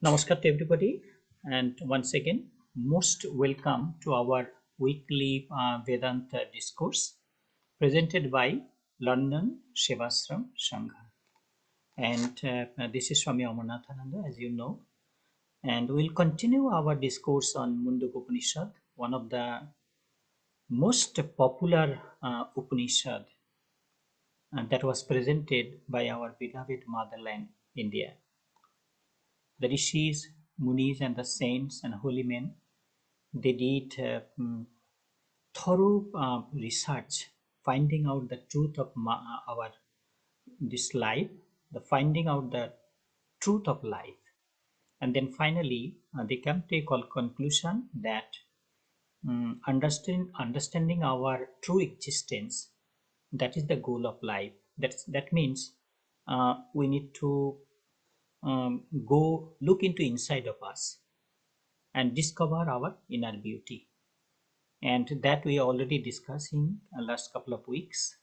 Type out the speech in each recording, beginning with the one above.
Namaskar to everybody, and once again, most welcome to our weekly Vedanta discourse presented by London Shivasram Sangha. And this is Swami Amarnathananda, as you know, and we'll continue our discourse on Mundaka Upanishad, one of the most popular Upanishad that was presented by our beloved motherland, India. The rishis, munis, and the saints and holy men they did thorough research, finding out the truth of our this life, the finding out the truth of life, and then finally they come to a conclusion that understanding our true existence, that is the goal of life. That means we need to go look into inside of us and discover our inner beauty, and that we already discussed in last couple of weeks.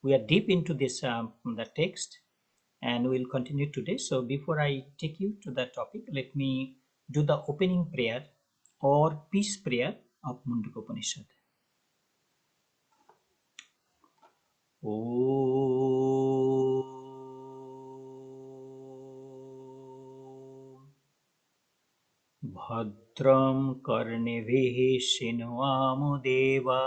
We are deep into this the text, and we'll continue today. So before I take you to the topic, let me do the opening prayer or peace prayer of Mundaka Upanishad. भद्रं कर्णिभिः शृण्वामदेवा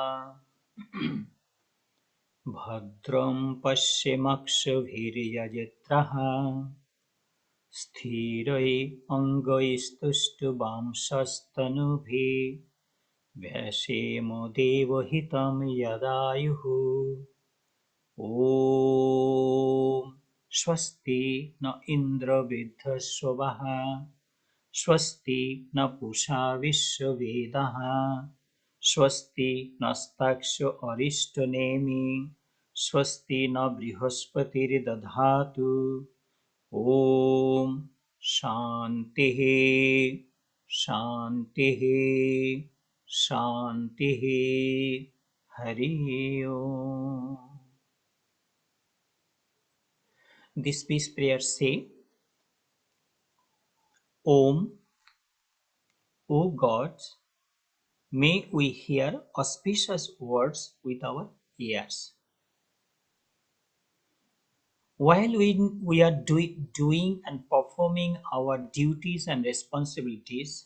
भद्रं पश्येमाक्षभिर्यजत्रः स्थिरैरङ्गैस्तुष्टुवांशस्तनूभिः व्यशेम देवहितं यदायुः ॐ स्वस्ति न इन्द्रवृद्धस्वः स्वस्ति न पूषा विश्ववेदाः स्वस्ति नस्ताक्ष्यो अरिष्टनेमि स्वस्ति न बृहस्पतिर्दधातु ॐ शान्तिः शान्तिः शान्तिः हरि ओम. This peace prayer say, Om, O gods, may we hear auspicious words with our ears. While we are doing and performing our duties and responsibilities,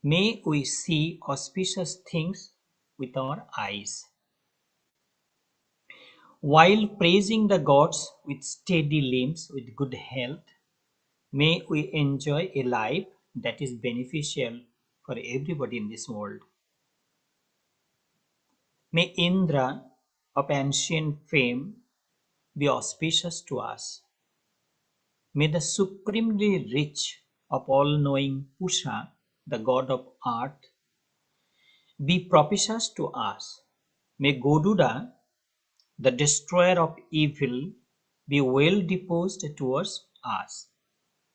may we see auspicious things with our eyes. While praising the gods with steady limbs, with good health, may we enjoy a life that is beneficial for everybody in this world. May Indra of ancient fame be auspicious to us. May the supremely rich of all-knowing Pusha, the god of earth, be propitious to us. May Goduda, the destroyer of evil, be well disposed towards us.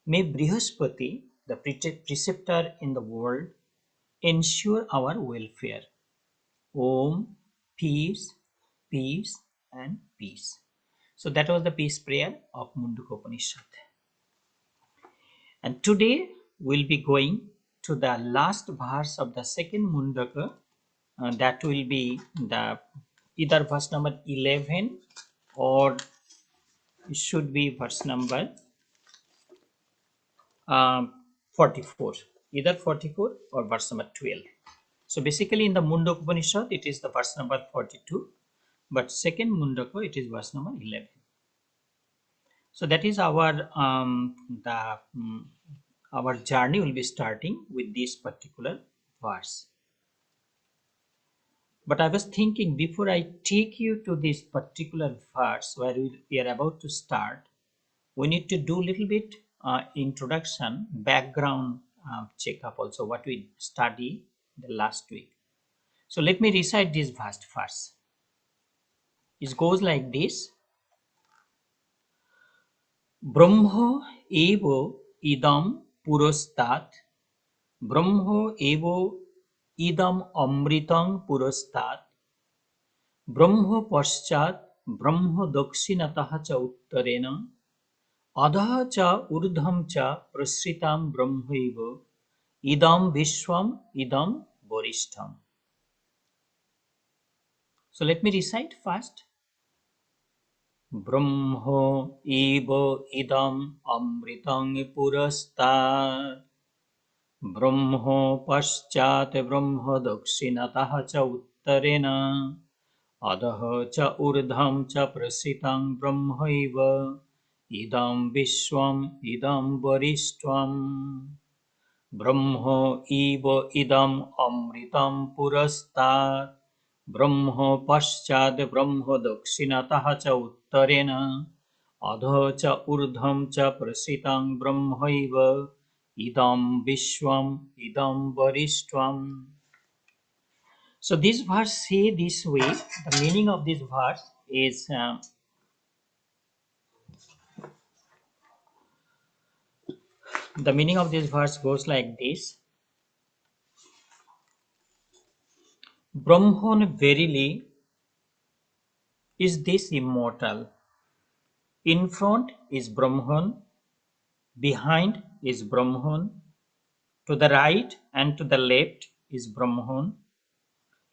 May Brihaspati, the preceptor in the world, ensure our welfare. Om, peace, peace, and peace. So that was the peace prayer of Mundaka Upanishad. And today we'll be going to the last verse of the second Mundaka. That will be the either verse number 11 or it should be verse number 44. Either 44 or verse number 12. So basically in the Mundaka Upanishad it is the verse number 42, but second Mundaka it is verse number 11. So that is our our journey will be starting with this particular verse. But I was thinking, before I take you to this particular verse where we are about to start, we need to do a little bit introduction, background checkup also, what we studied the last week. So let me recite this verse first. It goes like this. Brahmo evo idam purastat, Brahmo evo idam amritam purastat, Brahmo paschat Brahmo dakshinatah cha uttarena, अधः च ऊर्ध्वं च प्रसृतां ब्रह्मैव idam vishwam idam varishtham. So let me recite first. Brahmo eva idam amritam purastat. Brahmo paschat brahmo dakshinatah cha uttarena. Adah cha urdham cha prasitam brahmaiva idam vishwam idam varishtham. Brahmo iva idam amritam purastat. Brahmo paschad brahmo dakshinatah cha uttarena. Adha cha urdham cha prasitam brahmaiva idam vishwam idam varishtham. So this verse say this way. The meaning of this verse is the meaning of this verse goes like this. Brahman verily is this immortal. In front is Brahman, behind is Brahman, to the right and to the left is Brahman.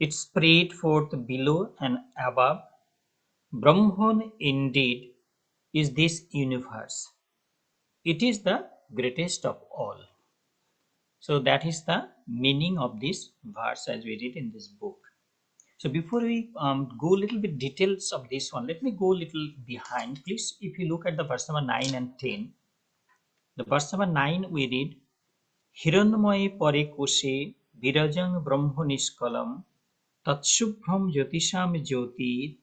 It spread forth below and above. Brahman indeed is this universe. It is the greatest of all. So that is the meaning of this verse as we read in this book. So before we go a little bit details of this one, let me go a little behind. Please, if you look at the verse number 9 and 10, the verse number 9 we read, Hiranmaye pare koshe virajang brahmo niskalam tatshubhram jyotisham jyoti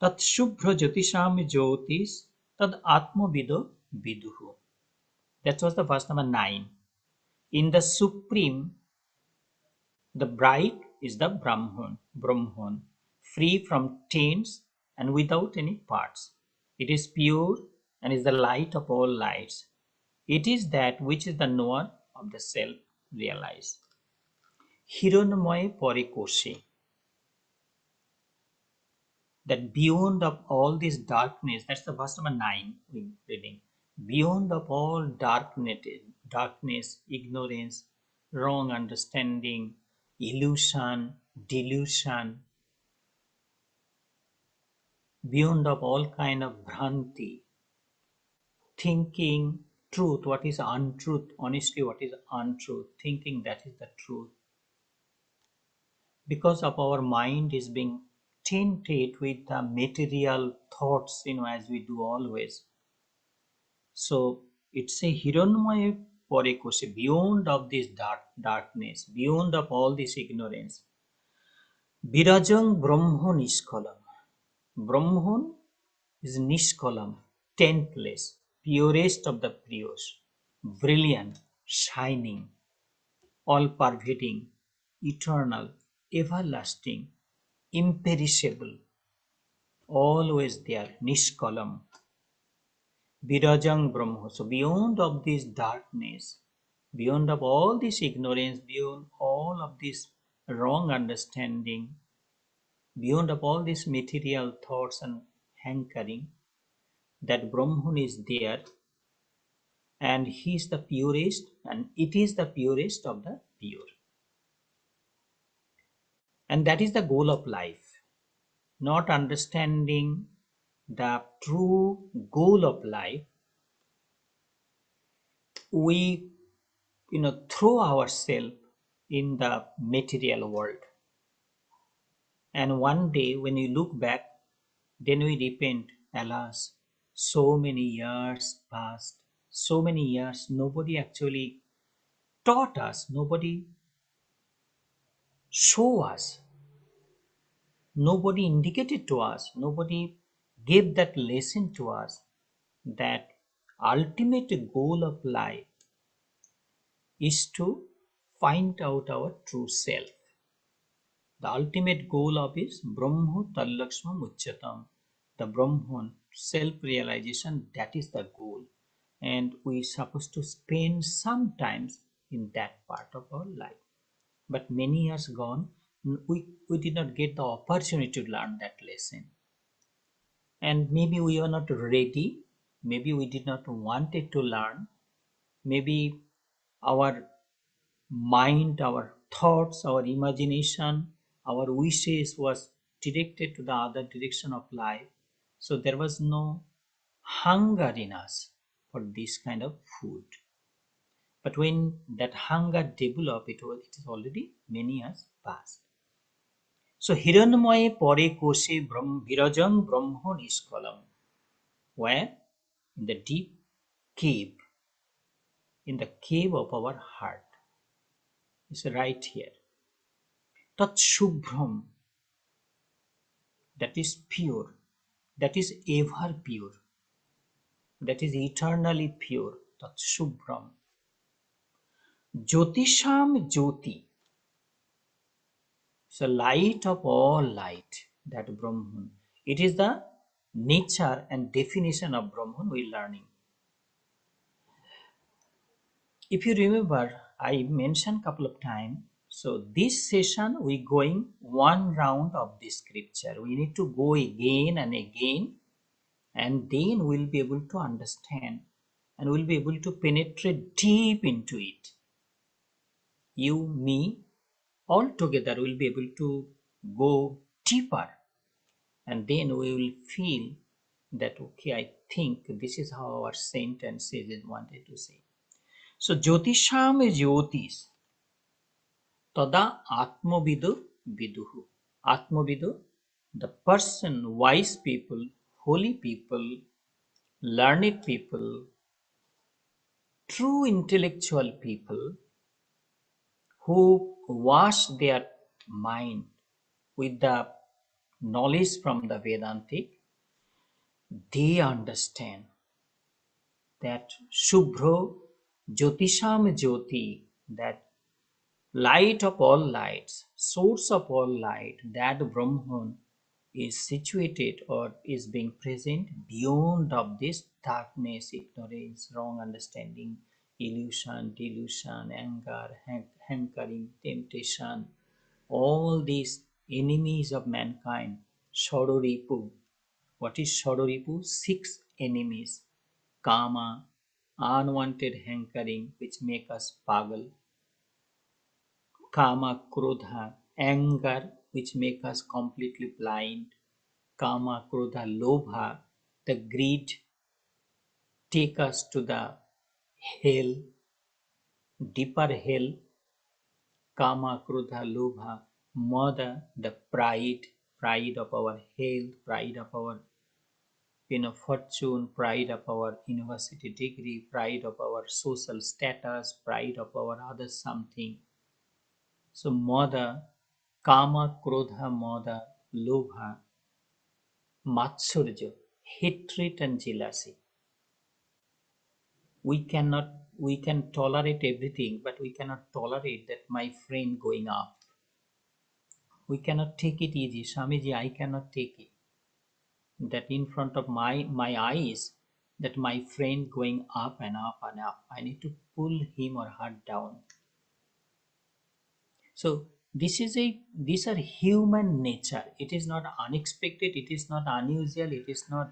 tatshubhra jyotisham jyotis tad atmavido viduhu. That was the verse number 9. In the supreme, the bright is the Brahman, free from taints and without any parts. It is pure and is the light of all lights. It is that which is the knower of the self realized. Hiranmaya Parikoshe, that beyond of all this darkness, that's the verse number 9 we're reading. Beyond of all darkness, ignorance, wrong understanding, illusion, delusion, beyond of all kind of bhranti, thinking truth, what is untruth, honestly, what is untruth, thinking that is the truth. Because of our mind is being tainted with the material thoughts, as we do always. So it's a Hiranmaya Parikoshe, beyond of this darkness, beyond of all this ignorance. Virajang Brahmo Niskalam. Brahman is Nishkalam, taintless, purest of the pure, brilliant, shining, all pervading, eternal, everlasting, imperishable, always there, Nishkalam, Virajang Brahma. So beyond of this darkness, beyond of all this ignorance, beyond all of this wrong understanding, beyond of all these material thoughts and hankering, that Brahman is there, and he is the purest, and it is the purest of the pure. And that is the goal of life. Not understanding the true goal of life, we throw ourselves in the material world. And one day when we look back, then we repent, alas, so many years passed, so many years, nobody actually taught us, nobody show us, nobody indicated to us, nobody gave that lesson to us, that ultimate goal of life is to find out our true self. The ultimate goal of is Brahmo Tallakshma Muchatam. The Brahman, self-realization, that is the goal. And we supposed to spend some times in that part of our life. But many years gone, we did not get the opportunity to learn that lesson. and maybe we were not ready, maybe we did not wanted to learn, maybe our mind, our thoughts, our imagination, our wishes was directed to the other direction of life. So there was no hunger in us for this kind of food. But when that hunger developed, it is already many years past. So Hiranmaye pore koshe virajang brahmo niskalam. Where? In the deep cave, in the cave of our heart. It's right here. Tat shubhram, that is pure, that is ever pure, that is eternally pure. Tat shubhram. Jyotisham Jyoti, so light of all light, that Brahman. It is the nature and definition of Brahman we are learning. If you remember, I mentioned couple of times. So this session we going one round of this scripture. We need to go again and again, and then we'll be able to understand and we'll be able to penetrate deep into it. You, me, all together will be able to go deeper, and then we will feel that okay, I think this is how our sentence is wanted to say. So Jyotisham is Jyotis, Tada Atmavidu Viduhu. Atmavidu, the person, wise people, holy people, learned people, true intellectual people who wash their mind with the knowledge from the Vedantic, they understand that Shubhro Jyotisham Jyoti, that light of all lights, source of all light, that Brahman is situated or is being present beyond of this darkness, ignorance, wrong understanding, illusion, delusion, anger, hankering, temptation, all these enemies of mankind. Shadoripu. What is Shadoripu? 6 enemies. Kama, unwanted hankering, which make us pagal. Kama, Krodha, anger, which make us completely blind. Kama, Krodha, Lobha, the greed, take us to the hell, deeper hell. Kama, Krodha, Lobha, Mada, the pride, pride of our health, pride of our fortune, pride of our university degree, pride of our social status, pride of our other something. So Mada, Kama, Krodha, Mada, Lobha, Matsurja, hatred and jealousy. We can tolerate everything, but we cannot tolerate that my friend going up. We cannot take it easy. Swamiji, I cannot take it. That in front of my eyes, that my friend going up and up and up. I need to pull him or her down. So these are human nature. It is not unexpected, it is not unusual, it is not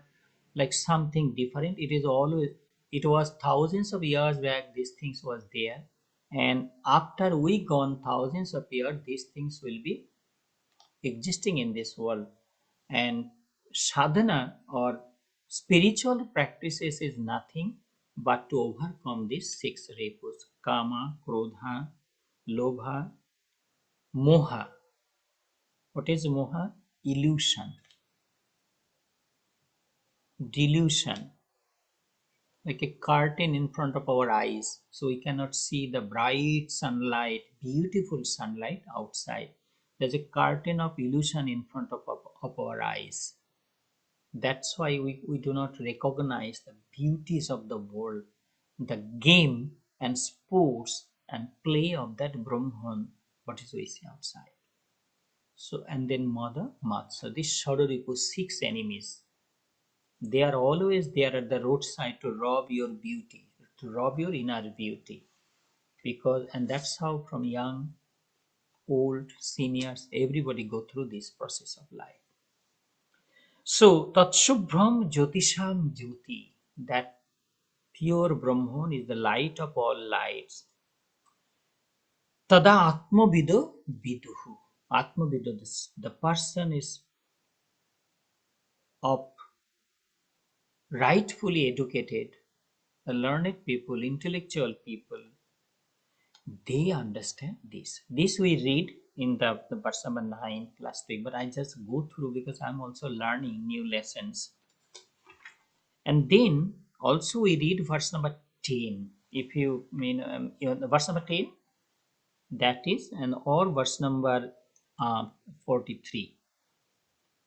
like something different. It is always, it was thousands of years back these things was there, and after we gone thousands of years these things will be existing in this world. And sadhana or spiritual practices is nothing but to overcome these 6 repus: kama, krodha, lobha, moha. What is moha? Illusion, delusion, like a curtain in front of our eyes, so we cannot see the bright sunlight, beautiful sunlight outside. There's a curtain of illusion in front of our eyes. That's why we do not recognize the beauties of the world, the game and sports and play of that Brahman, what is we see outside. So, and then Mother Matsa, this Shadoripu, 6 enemies. They are always there at the roadside to rob your beauty, to rob your inner beauty. Because, and that's how from young, old, seniors, everybody go through this process of life. So tatshubhram jyotisham jyoti, that pure Brahman is the light of all lights. Tada atmavido viduhu. Atmavido, the person is of rightfully educated, the learned people, intellectual people, they understand this. This we read in the verse number 9 last week, but I just go through because I'm also learning new lessons. And then also we read verse number 10. If you mean the verse number 10, that is, and or verse number 43.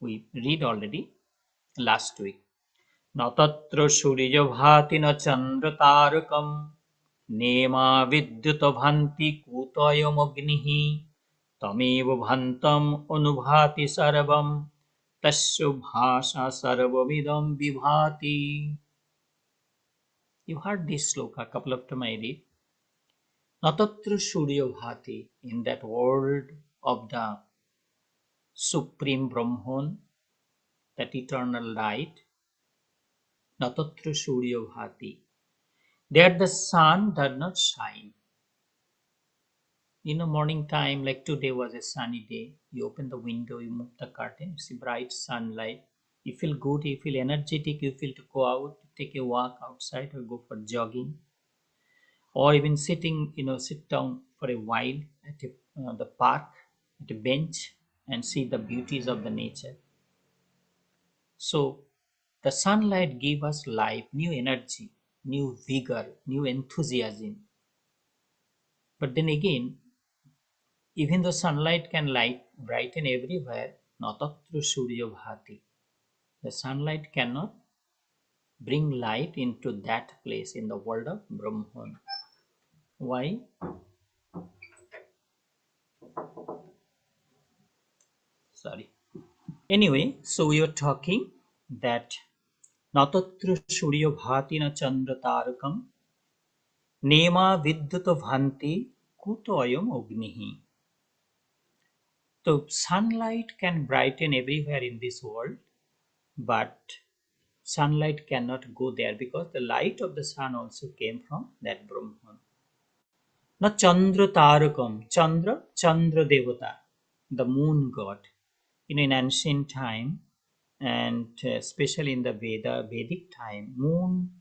We read already last week. न तत्र सूर्यभाति न चन्द्रतारकं नेमा विद्युतभान्ति कूतोऽयमग्निः तमेव भान्तम् अनुभाति सर्वं तस्य भाषा सर्वमिदं विभाति. You heard this sloka a couple of times I read. Natatra Surya Bhati, in that world of the Supreme Brahman, that eternal light, Natatra Surya Bhati. There the sun does not shine. Morning time, like today was a sunny day. You open the window, you move the curtain, you see bright sunlight. You feel good, you feel energetic, you feel to go out, take a walk outside or go for jogging. Or even sitting, sit down for a while at the park, at a bench and see the beauties of the nature. So the sunlight give us life, new energy, new vigor, new enthusiasm. But then again, even though sunlight can light brighten everywhere, natatra surya bhati. The sunlight cannot bring light into that place in the world of Brahman. Why? Sorry. Anyway, so we are talking that natatra surya bhati na chandra tarakam nema vidyuta bhanti kuto ayam agnihi. So sunlight can brighten everywhere in this world, but sunlight cannot go there because the light of the sun also came from that Brahman. Now Chandra Tarakam, Chandra Devata, the moon god. In ancient time, and especially in the Vedic time, moon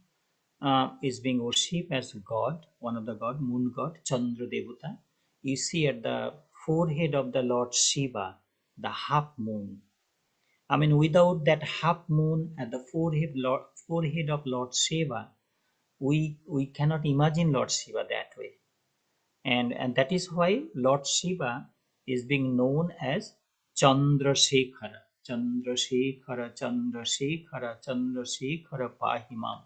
is being worshipped as god, one of the god, moon god, Chandra Devata. You see at the forehead of the Lord Shiva, the half moon. I mean, without that half moon at the forehead of Lord Shiva, we cannot imagine Lord Shiva that way. And that is why Lord Shiva is being known as Chandrasekhara. Chandrasekhara, Chandrasekhara, Chandrasekhara Pahimam.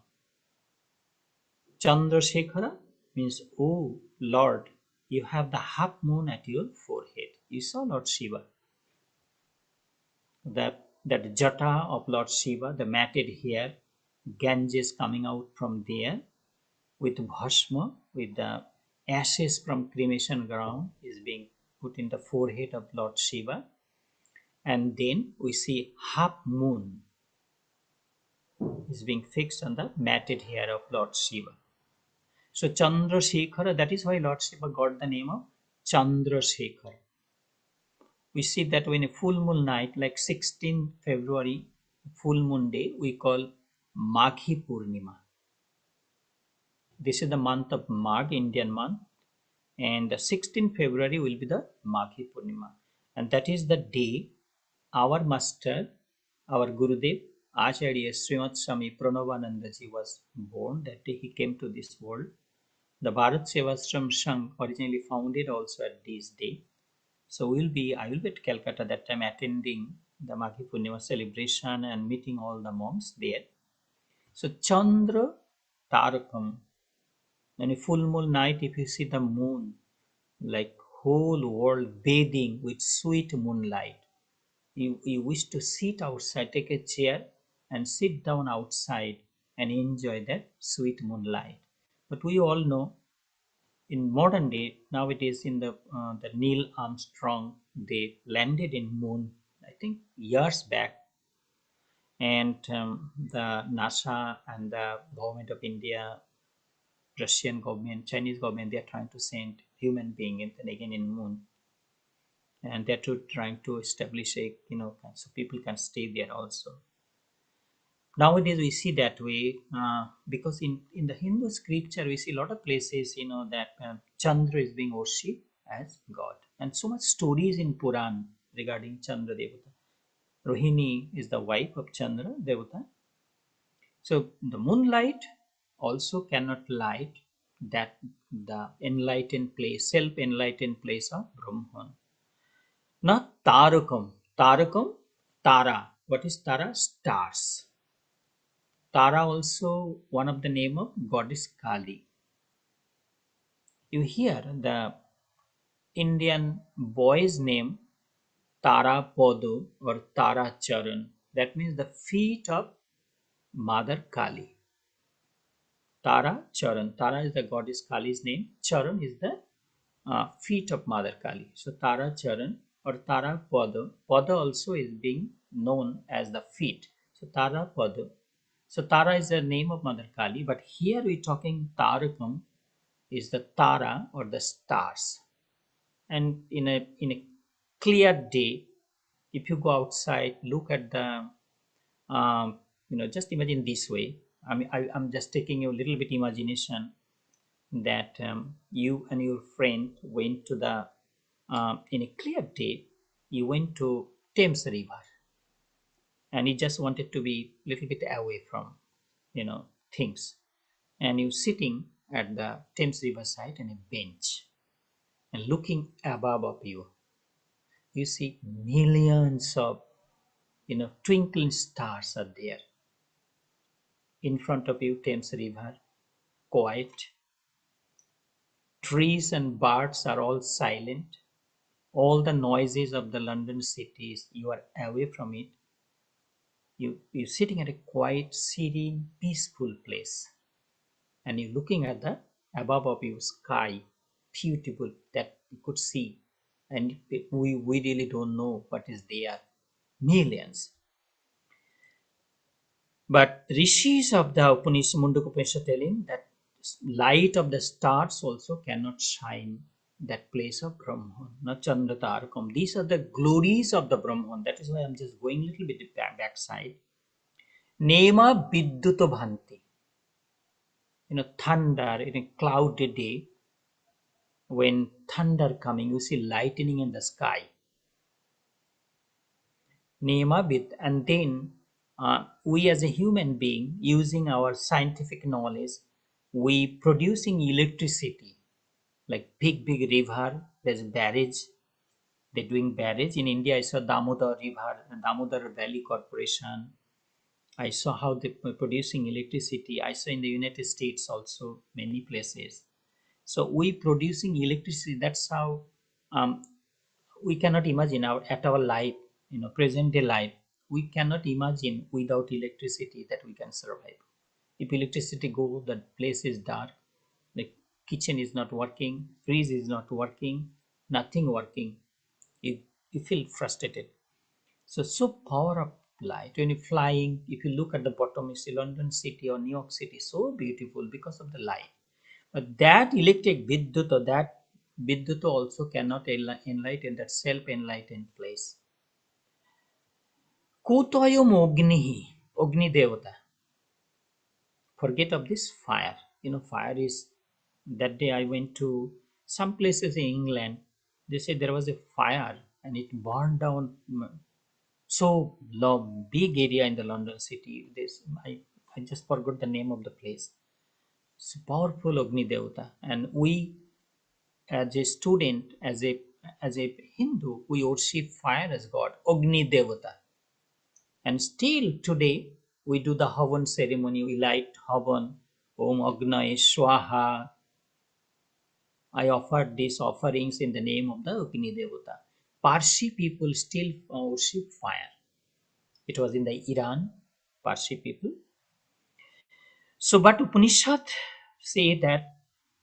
Chandrasekhara means, oh Lord, you have the half moon at your forehead. You saw Lord Shiva. That jata of Lord Shiva, the matted hair, Ganges coming out from there with bhasma, with the ashes from cremation ground is being put in the forehead of Lord Shiva. And then we see half moon is being fixed on the matted hair of Lord Shiva. So Chandrasekhara, that is why Lord Shiva got the name of Chandrasekhara. We see that when a full moon night, like 16 February, full moon day, we call Maghi Purnima. This is the month of Magh, Indian month, and the 16th February will be the Maghi Purnima, and that is the day our master, our Gurudev, Acharya Srimad Swami Pranavanandaji was born. That day he came to this world. The Bharat Sevashram Sangh originally founded also at this day. So I will be at Calcutta that time attending the Maghi Purnima celebration and meeting all the monks there. So Chandra Tarakam, and a full moon night, if you see the moon, like whole world bathing with sweet moonlight, you wish to sit outside, take a chair and sit down outside and enjoy that sweet moonlight. But we all know in modern day, nowadays in the Neil Armstrong, they landed in moon, I think years back. and the NASA and the government of India, Russian government, Chinese government, they are trying to send human being and then again in moon, and they're trying to establish a, so people can stay there also. Nowadays we see that way, because in the Hindu scripture we see a lot of places, that Chandra is being worshipped as God, and so much stories in Puran regarding Chandra Devata. Rohini is the wife of Chandra Devata. So the moonlight also cannot light that the enlightened place, self-enlightened place of Brahman. Not Tarakam. Tarakam, Tara. What is Tara? Stars. Tara also one of the name of goddess Kali. You hear the Indian boy's name Tara Podo or Tara Charan. That means the feet of Mother Kali. Tara Charan. Tara is the goddess Kali's name. Charan is the feet of Mother Kali. So Tara Charan or Tara Pada. Pada also is being known as the feet. So Tara Pada. So Tara is the name of Mother Kali, but here we're talking Tarakam is the Tara or the stars. And in a clear day, if you go outside, look at the just imagine this way. I mean, I'm just taking you a little bit imagination that you and your friend went to the in a clear day, you went to Thames River, and you just wanted to be a little bit away from things, and you sitting at the Thames River side on a bench and looking above of you see millions of twinkling stars are there in front of you. Thames River, quiet, trees and birds are all silent, all the noises of the London cities, you are away from it. You're sitting at a quiet, serene, peaceful place, and you're looking at the above of you sky, beautiful that you could see, and we really don't know what is there, millions. But rishis of the Upanishad, Mundaka Upanishad, telling that light of the stars also cannot shine that place of Brahman, not Chandra Tarakam. These are the glories of the Brahman. That is why I'm just going a little bit backside. Nema Vidduto Bhanti. Thunder in a cloudy day, when thunder coming, you see lightning in the sky. Nema Vid, and then we as a human being, using our scientific knowledge, we producing electricity, like big river, there's barrage, they're doing barrage. In India, I saw Damodar River, Damodar Valley Corporation. I saw how they're producing electricity. I saw in the United States also, many places. So we producing electricity, that's how we cannot imagine at our life, present day life, we cannot imagine without electricity that we can survive. If electricity go, the place is dark, the kitchen is not working, fridge is not working, nothing working, you, you feel frustrated. So power of light. When you're flying, if you look at the bottom, you see London City or New York City, so beautiful because of the light. But that electric Vidyut or that Vidyut also cannot enlighten that self-enlightened place. Kutoyom Ognihi, Ogni Devata. Forget of this fire. Fire is, that day I went to some places in England. They said there was a fire and it burned down so big area in the London city. I just forgot the name of the place. It's powerful Agni Devata, and we as a student, as a Hindu, we worship fire as God, Agni Devata, and still today we do the Havan ceremony. We light Havan, Om Agnaye Swaha. I offered these offerings in the name of the Agni Devata. Parsi people still worship fire. It was in the Iran, Parsi people. So, but Upanishad say that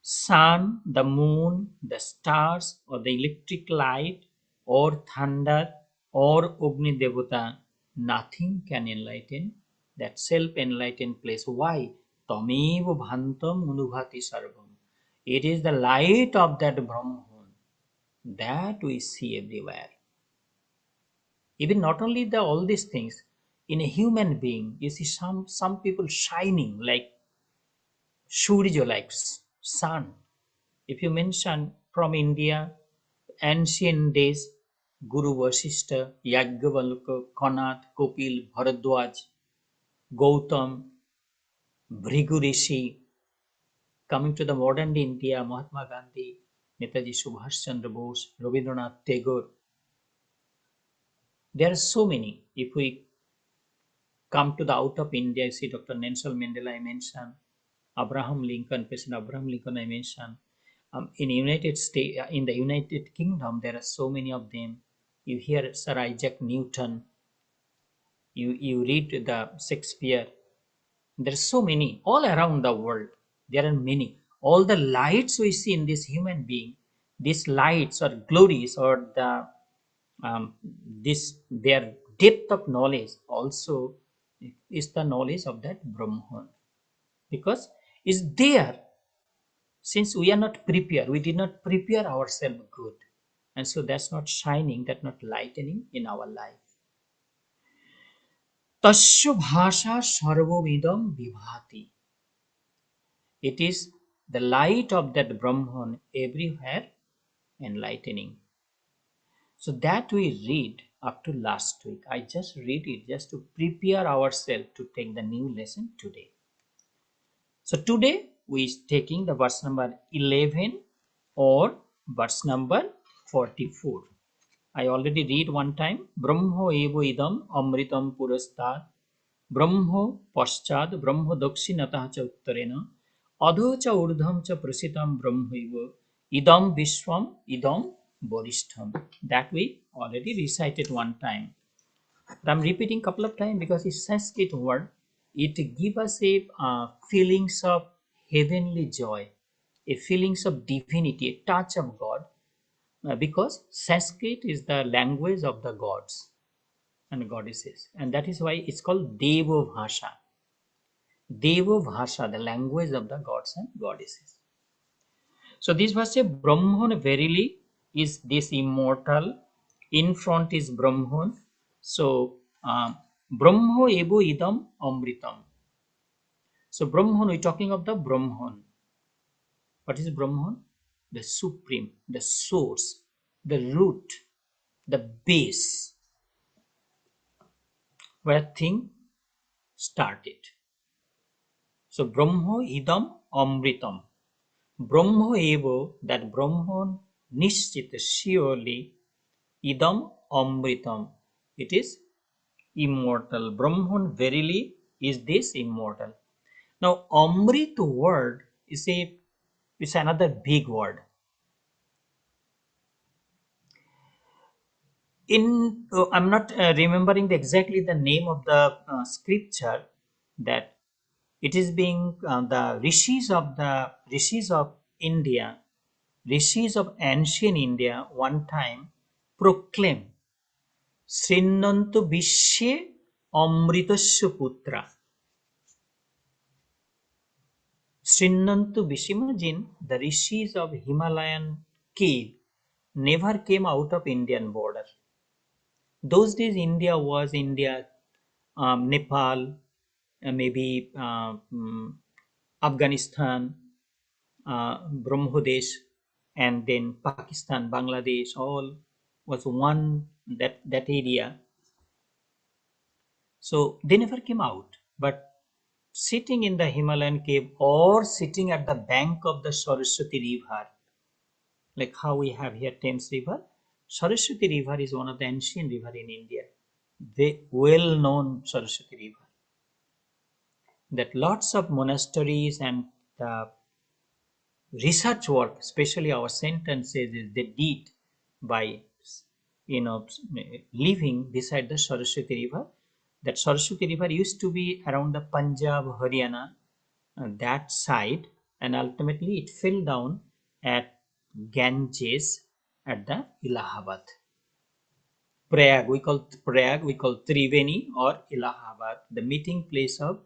sun, the moon, the stars, or the electric light, or thunder, or Agni Devata, Nothing can enlighten that self-enlightened place. Why? Tameva bhantam anubhati sarvam. It is the light of that Brahman that we see everywhere. Even not only the all these things, in a human being, you see some people shining like Surya, like sun. If you mention from India, ancient days, Guru Vasishtha, Yajnavalkya, Kanat, Kopil, Bharadwaj, Gautam, Bhrigu Rishi, coming to the modern day India, Mahatma Gandhi, Netaji Subhash Chandra Bose, Rabindranath Tagore. There are so many. If we come to the out of India, you see Dr. Nelson Mandela, I mentioned, Abraham Lincoln, President Abraham Lincoln, I mentioned. In United States, in the United Kingdom, there are so many of them. You hear Sir Isaac Newton. You read the Shakespeare. There are so many all around the world. There are many. All the lights we see in this human being, these lights or glories or the this their depth of knowledge also is the knowledge of that Brahman, because it's there. Since we are not prepared, we did not prepare ourselves good, and so that's not shining, that's not lightening in our life. Tasya bhasha sarvamidam vibhati. It is the light of that Brahman everywhere enlightening. So that we read up to last week. I just read it just to prepare ourselves to take the new lesson today. So today we is taking the verse number 11 or verse number 44. I already read one time. Brahmo evo idam amritam purastad Brahmo paschad Brahmo dakshinatah cha uttarena adho cha urdham cha prasitam brahmaiva idam vishwam idam varishtham. That we already recited one time. But I'm repeating couple of times because it's Sanskrit word. It gives us a feelings of heavenly joy, a feelings of divinity, a touch of God, because Sanskrit is the language of the gods and goddesses, and that is why it's called Deva Bhasha. Deva Bhasha, the language of the gods and goddesses. So this verse says, Brahman verily is this immortal. In front is Brahman. So Brahmo evo idam amritam. So Brahman, we're talking of the Brahman. What is Brahman? The supreme, the source, the root, the base, where thing started. So Brahmo idam amritam. Brahmo evo, that Brahman nishchita surely idam amritam. It is immortal. Brahman verily is this immortal. Now Amrit word is another big word. In I'm not remembering exactly the name of the scripture, that it is being the rishis of India, rishis of ancient India one time proclaim Srinnantu Vishye Amritasya Putra. Srinnantu Vishye, imagine the rishis of Himalayan cave never came out of Indian border. Those days India was India, Nepal, maybe Afghanistan, Brahmodesh, and then Pakistan, Bangladesh, all was one that area. So they never came out. But sitting in the Himalayan cave or sitting at the bank of the Saraswati river, like how we have here Thames River, Saraswati River is one of the ancient river in India. The well-known Saraswati River. That lots of monasteries and the research work, especially our sentences, they did by living beside the Saraswati River. That Saraswati River used to be around the Punjab, Haryana, that side, and ultimately it fell down at Ganges at the Allahabad. Prayag, we call Triveni or Allahabad, the meeting place of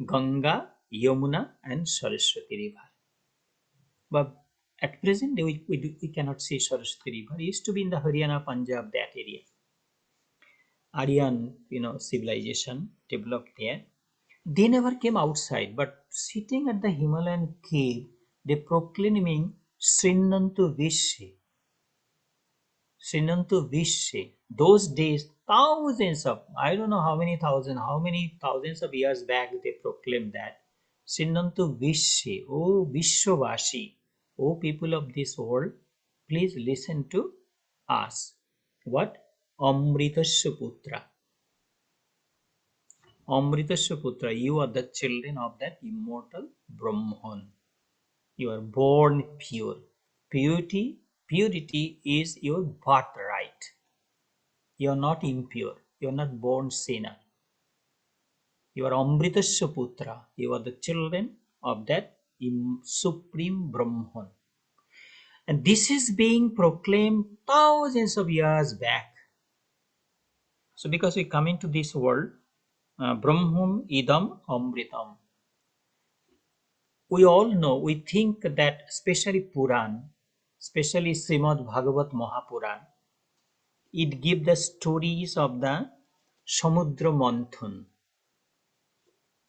Ganga, Yamuna, and Saraswati River. But at present, we cannot see Saraswati River. It used to be in the Haryana, Punjab, that area. Aryan, civilization developed there. They never came outside, but sitting at the Himalayan cave, they proclaiming Srinantu Vishe. Srinantu Vishe. Those days, thousands of, I don't know how many thousands of years back they proclaimed that. Srinantu Vishe, O Vishwavashi, O people of this world, please listen to us. What? Amritasya Putra. Amritasya Putra, you are the children of that immortal Brahman. You are born pure. Purity is your birthright. You are not impure. You are not born sinner. You are Amritasya Putra. You are the children of that supreme Brahman. And this is being proclaimed thousands of years back. So because we come into this world, Brahmam idam amritam. We all know, we think that especially Puran, especially Srimad Bhagavat Mahapuran, it gives the stories of the Samudra Manthan,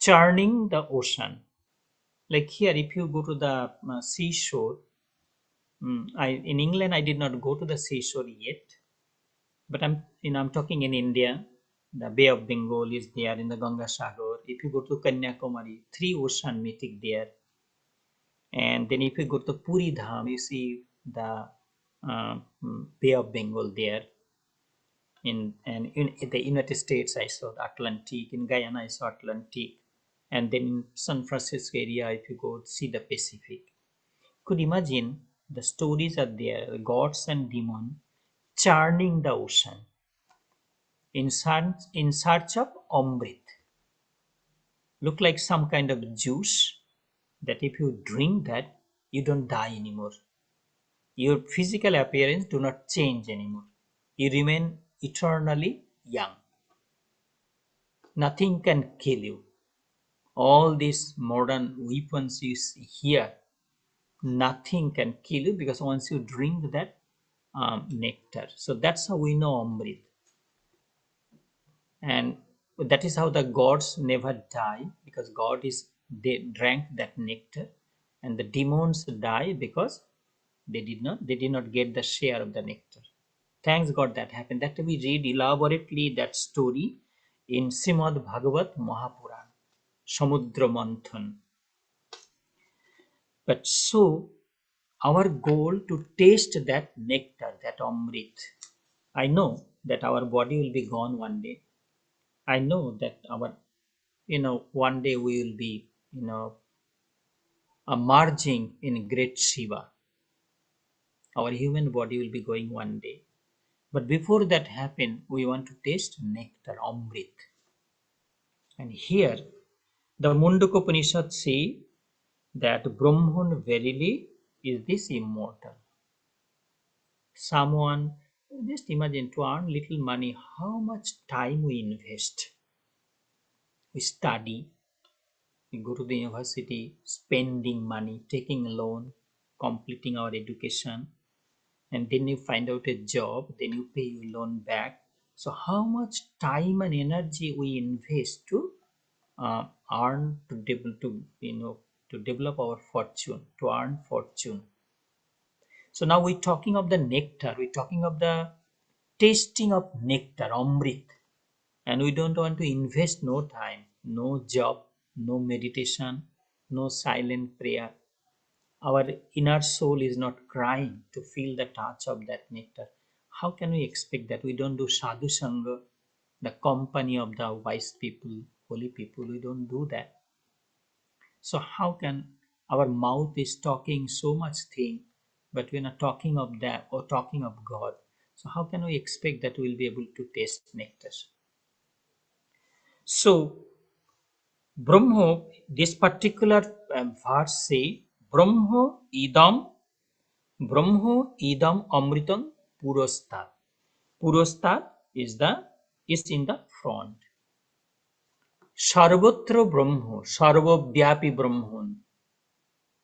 churning the ocean. Like here, if you go to the seashore, in England I did not go to the seashore yet, but I'm talking in India. The Bay of Bengal is there in the Ganga Sagar. If you go to Kanyakumari, three ocean meeting there. And then if you go to Puri Dham, you see the Bay of Bengal there. In the United States, I saw the Atlantic. In Guyana, I saw Atlantic. And then in San Francisco area, if you go see the Pacific. Could imagine the stories are there, gods and demons churning the ocean in search of Amrit. Look like some kind of juice that if you drink that, you don't die anymore. Your physical appearance do not change anymore. You remain eternally young. Nothing can kill you. All these modern weapons you see here, nothing can kill you because once you drink that nectar. So that's how we know Amrit. And that is how the gods never die, because they drank that nectar, and the demons die because they did not get the share of the nectar. Thanks God that happened. That we read elaborately that story in Srimad Bhagavat Mahapuran, Samudra Manthan. But so our goal to taste that nectar, that Amrit. I know that our body will be gone one day. I know that one day we will be, emerging in great Shiva. Our human body will be going one day. But before that happen, we want to taste nectar, Amrit. And here, the Mundaka Upanishad say that Brahman verily is this immortal. Someone, just imagine, to earn little money, how much time we invest. We study, we go to the university, spending money, taking a loan, completing our education, and then you find out a job, then you pay your loan back. So how much time and energy we invest to earn, to develop our fortune, to earn fortune. So now we're talking of the nectar, we're talking of the tasting of nectar, Amrit, and we don't want to invest no time, no job, no meditation, no silent prayer. Our inner soul is not crying to feel the touch of that nectar. How can we expect that? We don't do sadhu sangha, the company of the wise people, holy people. We don't do that. So how can our mouth is talking so much thing, but we're not talking of that or talking of God? So how can we expect that we'll be able to taste nectar? So Brahma, this particular verse say, Brahmo idam amritam purostat. Purostat is in the front. Sarvatra Brahmo, Sarvavyapi Brahman.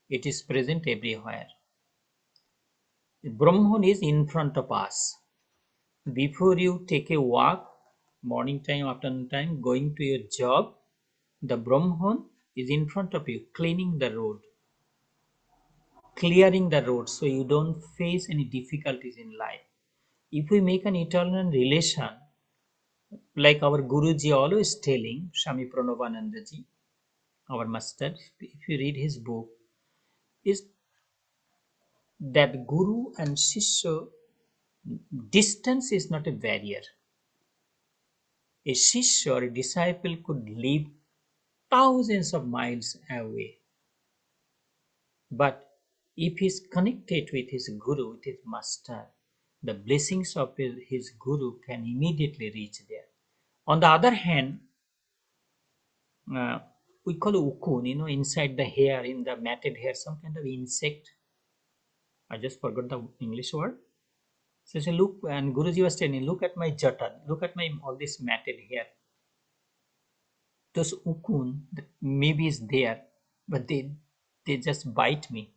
It is present everywhere. Brahman is in front of us. Before you take a walk, morning time, afternoon time, going to your job, the Brahman is in front of you, cleaning the road, clearing the road so you don't face any difficulties in life. If we make an eternal relation, like our Guruji always telling, Swami Pranavanandaji, our master, if you read his book, is that Guru and Shishya, distance is not a barrier. A Shishya or a disciple could live thousands of miles away, but if he is connected with his Guru, with his master, the blessings of his Guru can immediately reach there. On the other hand, uh, we call ukun, inside the hair, in the matted hair, some kind of insect. I just forgot the English word. So say, look, and Guruji was telling, look at my jata, look at my all this matted hair. Those ukun maybe is there, but they just bite me.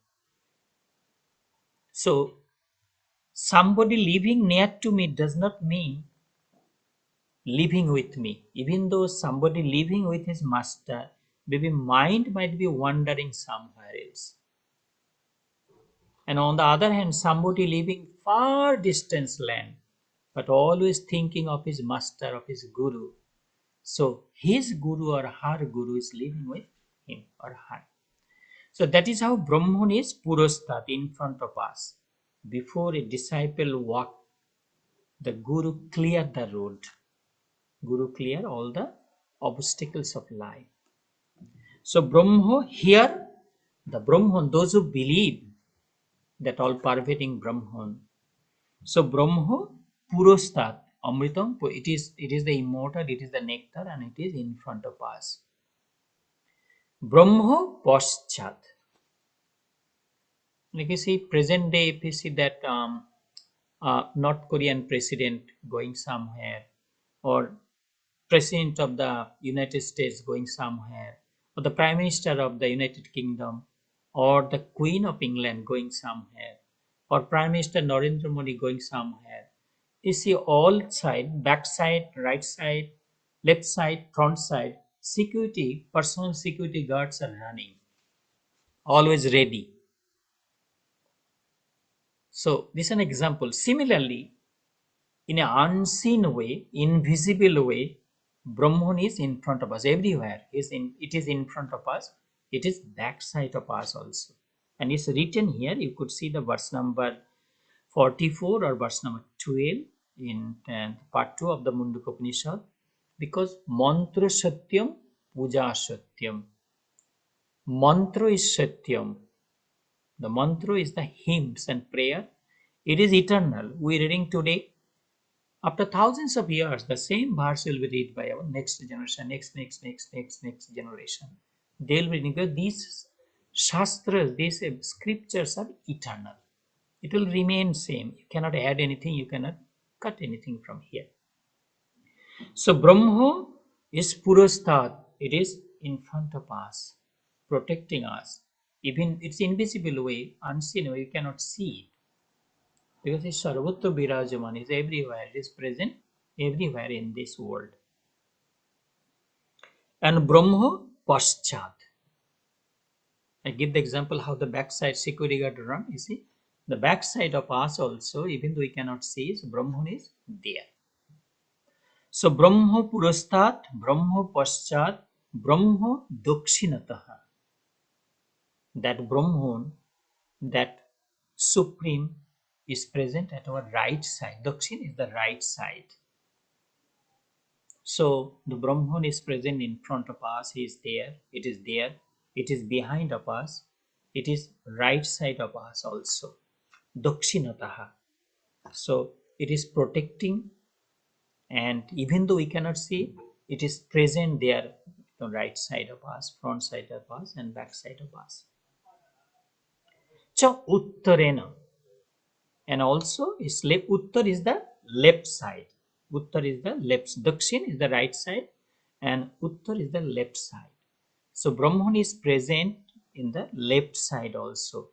So somebody living near to me does not mean living with me. Even though somebody living with his master, maybe mind might be wandering somewhere else. And on the other hand, somebody living far distance land, but always thinking of his master, of his guru. So his guru or her guru is living with him or her. So that is how Brahman is Purastat, in front of us. Before a disciple walk, the guru clear the road. Guru clear all the obstacles of life. So Brahma here, the Brahman, those who believe that all pervading Brahman. So Brahma Purastat, Amritam, it is the immortal, it is the nectar, and it is in front of us. Brahma Paschat. Like you see, present day, if you see that North Korean president going somewhere, or president of the United States going somewhere, or the prime minister of the United Kingdom, or the Queen of England going somewhere, or Prime Minister Narendra Modi going somewhere, you see all side, back side, right side, left side, front side, security, personal security guards are running, always ready. So this is an example. Similarly, in an unseen way, invisible way, Brahman is in front of us everywhere. It is in front of us. It is backside of us also. And it's written here. You could see the verse number 44 or verse number 12 in part 2 of the Mundaka Upanishad. Because mantra satyam, puja satyam. Mantra is satyam. The mantra is the hymns and prayer. It is eternal. We are reading today. After thousands of years, the same verse will be read by our next generation, next generation. They will be reading because these shastras, these scriptures are eternal. It will remain same. You cannot add anything. You cannot cut anything from here. So Brahma is Purastad. It is in front of us, protecting us. Even it's invisible way, unseen way, you cannot see it. Because it's Sarvatra Birajaman, is everywhere, it is present everywhere in this world. And Brahma Paschat. I give the example how the backside security guard run. You see, the backside of us also, even though we cannot see, so Brahman is there. So Brahma Purastat, Brahma Paschat, Brahma Dakshinataha. That Brahman, that Supreme, is present at our right side. Dakshin is the right side. So the Brahman is present in front of us. He is there. It is there. It is behind of us. It is right side of us also. Dakshinataha. So it is protecting, and even though we cannot see, it is present there, the right side of us, front side of us, and back side of us. Cha uttarena. And also is left, uttar is the left side. Uttar is the left, Dakshin is the right side, and Uttar is the left side. So Brahman is present in the left side also.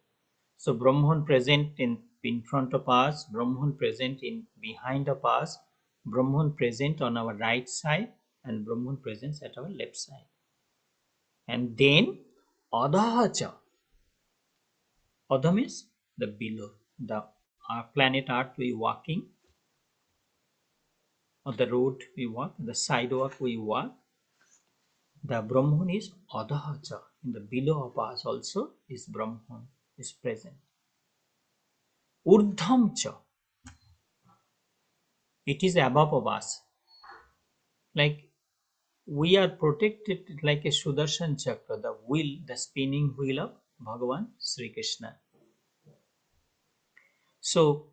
So Brahman present in front of us, Brahman present in behind of us, Brahman present on our right side, and Brahman presents at our left side. And then Adhacha. Adha means the below. The planet Earth we walking, on the road we walk, the sidewalk we walk. The Brahman is Adhacha. In the below of us also is Brahman is present. Urdham cha. It is above of us. Like we are protected like a Sudarshan Chakra, the wheel, the spinning wheel of Bhagavan Sri Krishna. So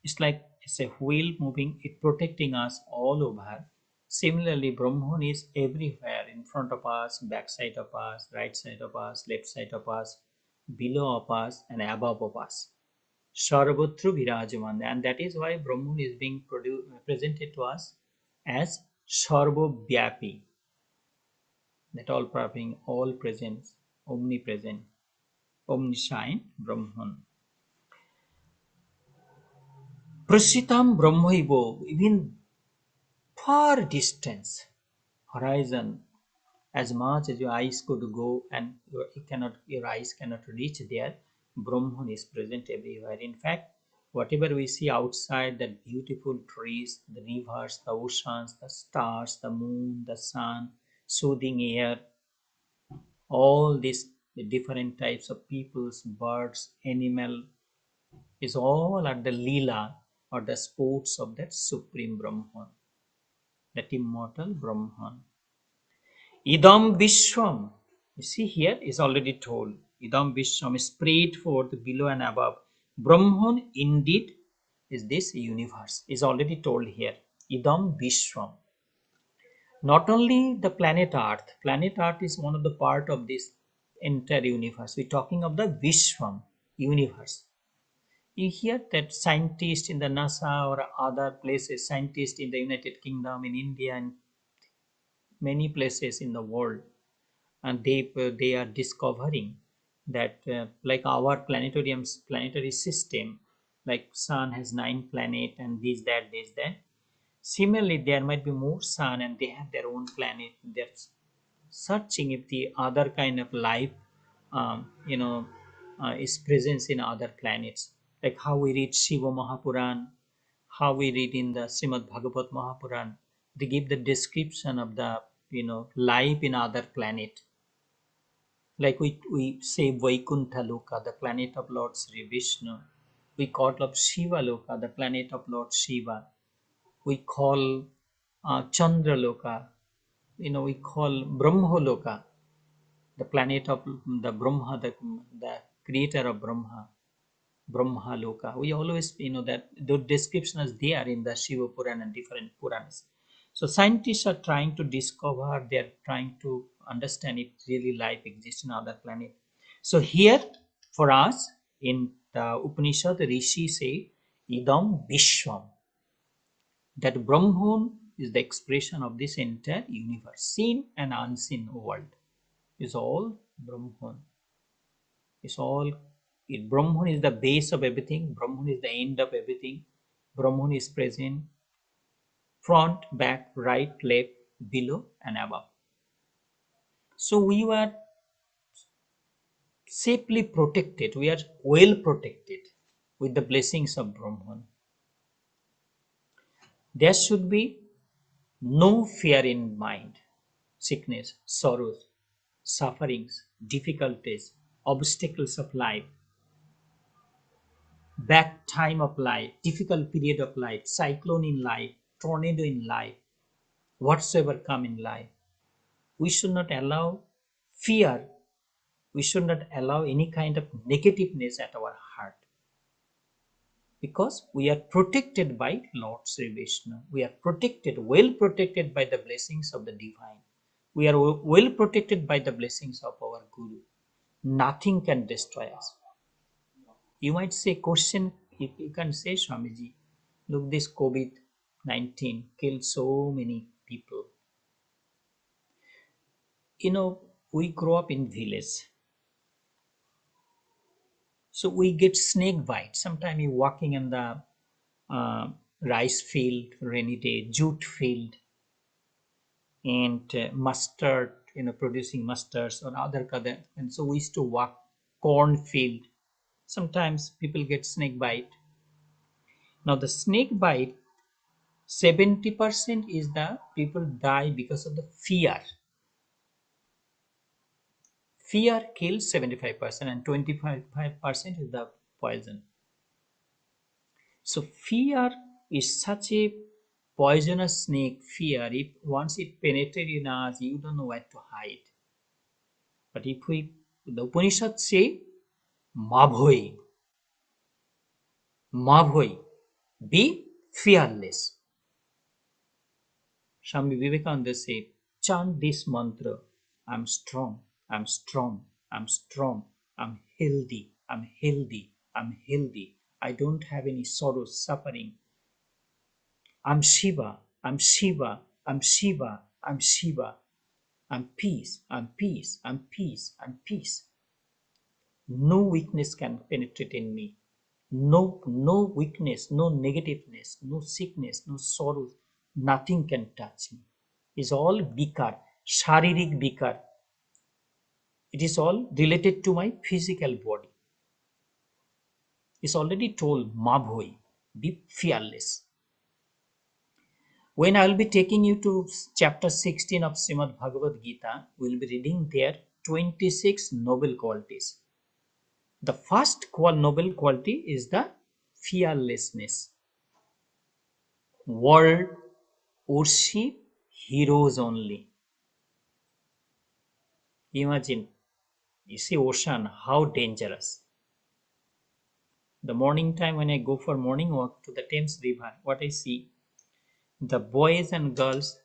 it's like it's a wheel moving, it protecting us all over. Similarly, Brahman is everywhere in front of us, back side of us, right side of us, left side of us, below of us, and above of us. Sarvatra Virajaman, and that is why Brahman is being presented to us as Sarvavyapi, that all pervading, all present, omnipresent, omniscient Brahman. Prasitam Brahmaivo, even far distance, horizon, as much as your eyes could go and your eyes cannot reach there, Brahman is present everywhere. In fact, whatever we see outside, the beautiful trees, the rivers, the oceans, the stars, the moon, the sun, soothing air, all these different types of peoples, birds, animal, is all at the lila or the sports of that supreme Brahman, that immortal Brahman. Idam Vishwam. You see here is already told. Idam Vishwam is spread forth below and above. Brahman indeed is this universe. Is already told here. Idam Vishwam. Not only the planet Earth. Planet Earth is one of the part of this entire universe. We're talking of the Vishwam universe. You hear that scientists in the NASA or other places, scientists in the United Kingdom, in India, and many places in the world, and they are discovering that like our planetary system, like sun has 9 planets and this that. Similarly, there might be more sun and they have their own planet. They're searching if the other kind of life is presence in other planets, like how we read Shiva Mahapuran, how we read in the Srimad Bhagavat Mahapuran. They give the description of the life in other planet, like we say Vaikuntha Loka, the planet of Lord Sri Vishnu. We call up Shiva Loka, the planet of Lord Shiva. We call Chandra Loka, we call Brahma Loka, the planet of the Brahma, the creator of Brahma, Brahma Loka. We always, that the description is there in the Shiva Purana and different Puranas. So scientists are trying to discover, they're trying to understand if really life exists in other planet. So here for us in the Upanishad, the Rishi say, Idam Vishwam, that Brahman is the expression of this entire universe, seen and unseen world is all Brahman. It's all Brahman is the base of everything, Brahman is the end of everything, Brahman is present front, back, right, left, below, and above. So we were safely protected, we are well protected with the blessings of Brahman. There should be no fear in mind, sickness, sorrows, sufferings, difficulties, obstacles of life, bad time of life, difficult period of life, cyclone in life, tornado in life, whatsoever come in life. We should not allow fear, we should not allow any kind of negativeness at our heart, because we are protected by Lord Sri Vishnu. We are protected, well protected by the blessings of the divine. We are well protected by the blessings of our Guru. Nothing can destroy us. You might say, question, you can say, Swamiji, look, this COVID, 19 killed so many people. You know, we grow up in village, so we get snake bite. Sometimes you're walking in the uh, rice field, rainy day, jute field, and mustard, producing mustards or other. And so we used to walk cornfield. Sometimes people get snake bite. Now the snake bite, 70% is the people die because of the fear. Fear kills 75% and 25% is the poison. So fear is such a poisonous snake. Fear, if once it penetrates in us, you don't know where to hide. But if we, the Upanishads say, Mabhoi, Mabhoi, be fearless. Swami Vivekananda said, chant this mantra. I'm strong, I'm strong, I'm strong, I'm healthy, I'm healthy, I'm healthy. I don't have any sorrow, suffering. I'm Shiva, I'm Shiva, I'm Shiva, I'm Shiva. I'm peace, I'm peace, I'm peace, I'm peace. No weakness can penetrate in me. No weakness, no negativeness, no sickness, no sorrow, nothing can touch me. It's all bikar, sharirik bikar. It is all related to my physical body. It's already told, Mabhoi, be fearless. When I will be taking you to chapter 16 of Srimad Bhagavad Gita, we will be reading there 26 noble qualities. The first noble quality is the fearlessness. World worship heroes only. Imagine, you see ocean, how dangerous. The morning time when I go for morning walk to the Thames River, what I see, the boys and girls,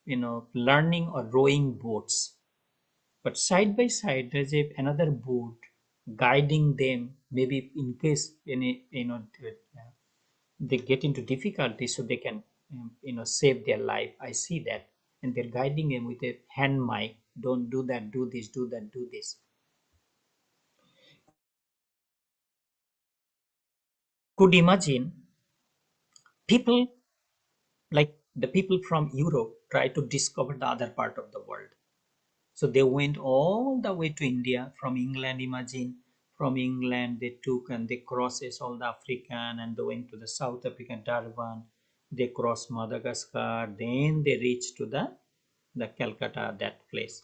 learning or rowing boats. But side by side, there's another boat guiding them. Maybe in case any, they get into difficulty, so they can, save their life. I see that, and they're guiding them with a hand mic. Don't do that. Do this. Do that. Do this. Could imagine people like the people from Europe try to discover the other part of the world. So they went all the way to India from England. Imagine, from England they took and they crosses all the African and they went to the South African Durban. They crossed Madagascar. Then they reached to the Calcutta, that place.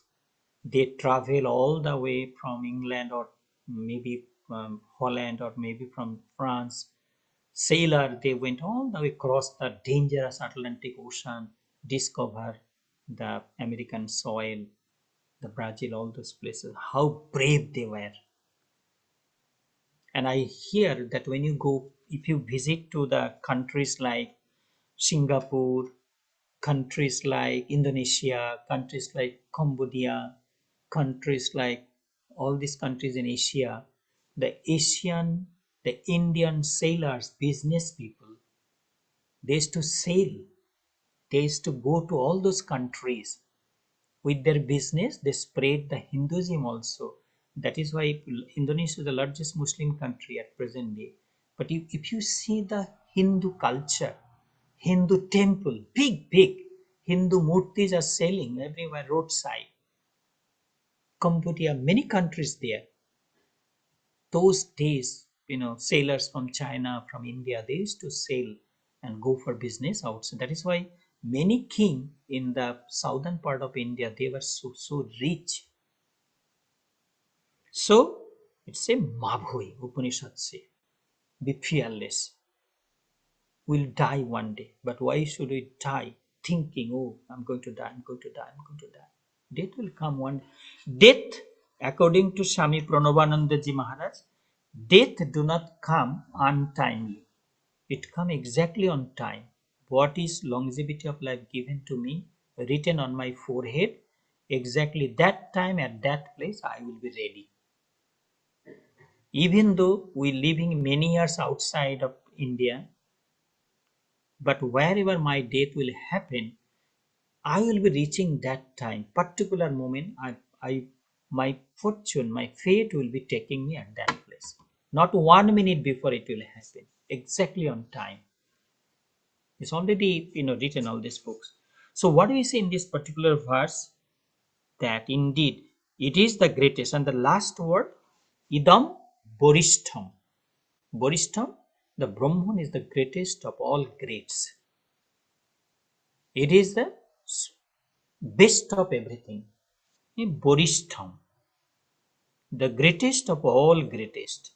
They travel all the way from England or maybe from Holland or maybe from France. Sailor, they went all the way across the dangerous Atlantic Ocean, discover the American soil, the Brazil, all those places. How brave they were. And I hear that when you go, if you visit to the countries like Singapore, countries like Indonesia, countries like Cambodia, countries like all these countries in Asia, the Indian sailors, business people, they used to sail. They used to go to all those countries. With their business, they spread the Hinduism also. That is why Indonesia is the largest Muslim country at present day. But if you see the Hindu culture, Hindu temple, big Hindu murtis are selling everywhere roadside. Cambodia, many countries there. Those days, sailors from China, from India, they used to sail and go for business outside. That is why many king in the southern part of India, they were so rich. So it's a Mabhui, Upanishad say, be fearless. We'll die one day, but why should we die thinking, oh, I'm going to die, I'm going to die, I'm going to die? Death will come one day. Death, according to Swami Pranabhananda Ji Maharaj, death do not come untimely. It come exactly on time. What is longevity of life given to me, written on my forehead, exactly that time at that place I will be ready. Even though we living many years outside of India, But wherever my death will happen, I will be reaching that time, particular moment. My fortune, my fate will be taking me at that place. Not 1 minute before it will happen, exactly on time. It's already written all these books. So what do we see in this particular verse? That indeed it is the greatest. And the last word, idam borishtham. Borishtham, the Brahman is the greatest of all greats. It is the best of everything. Borishtham, the greatest of all greatest.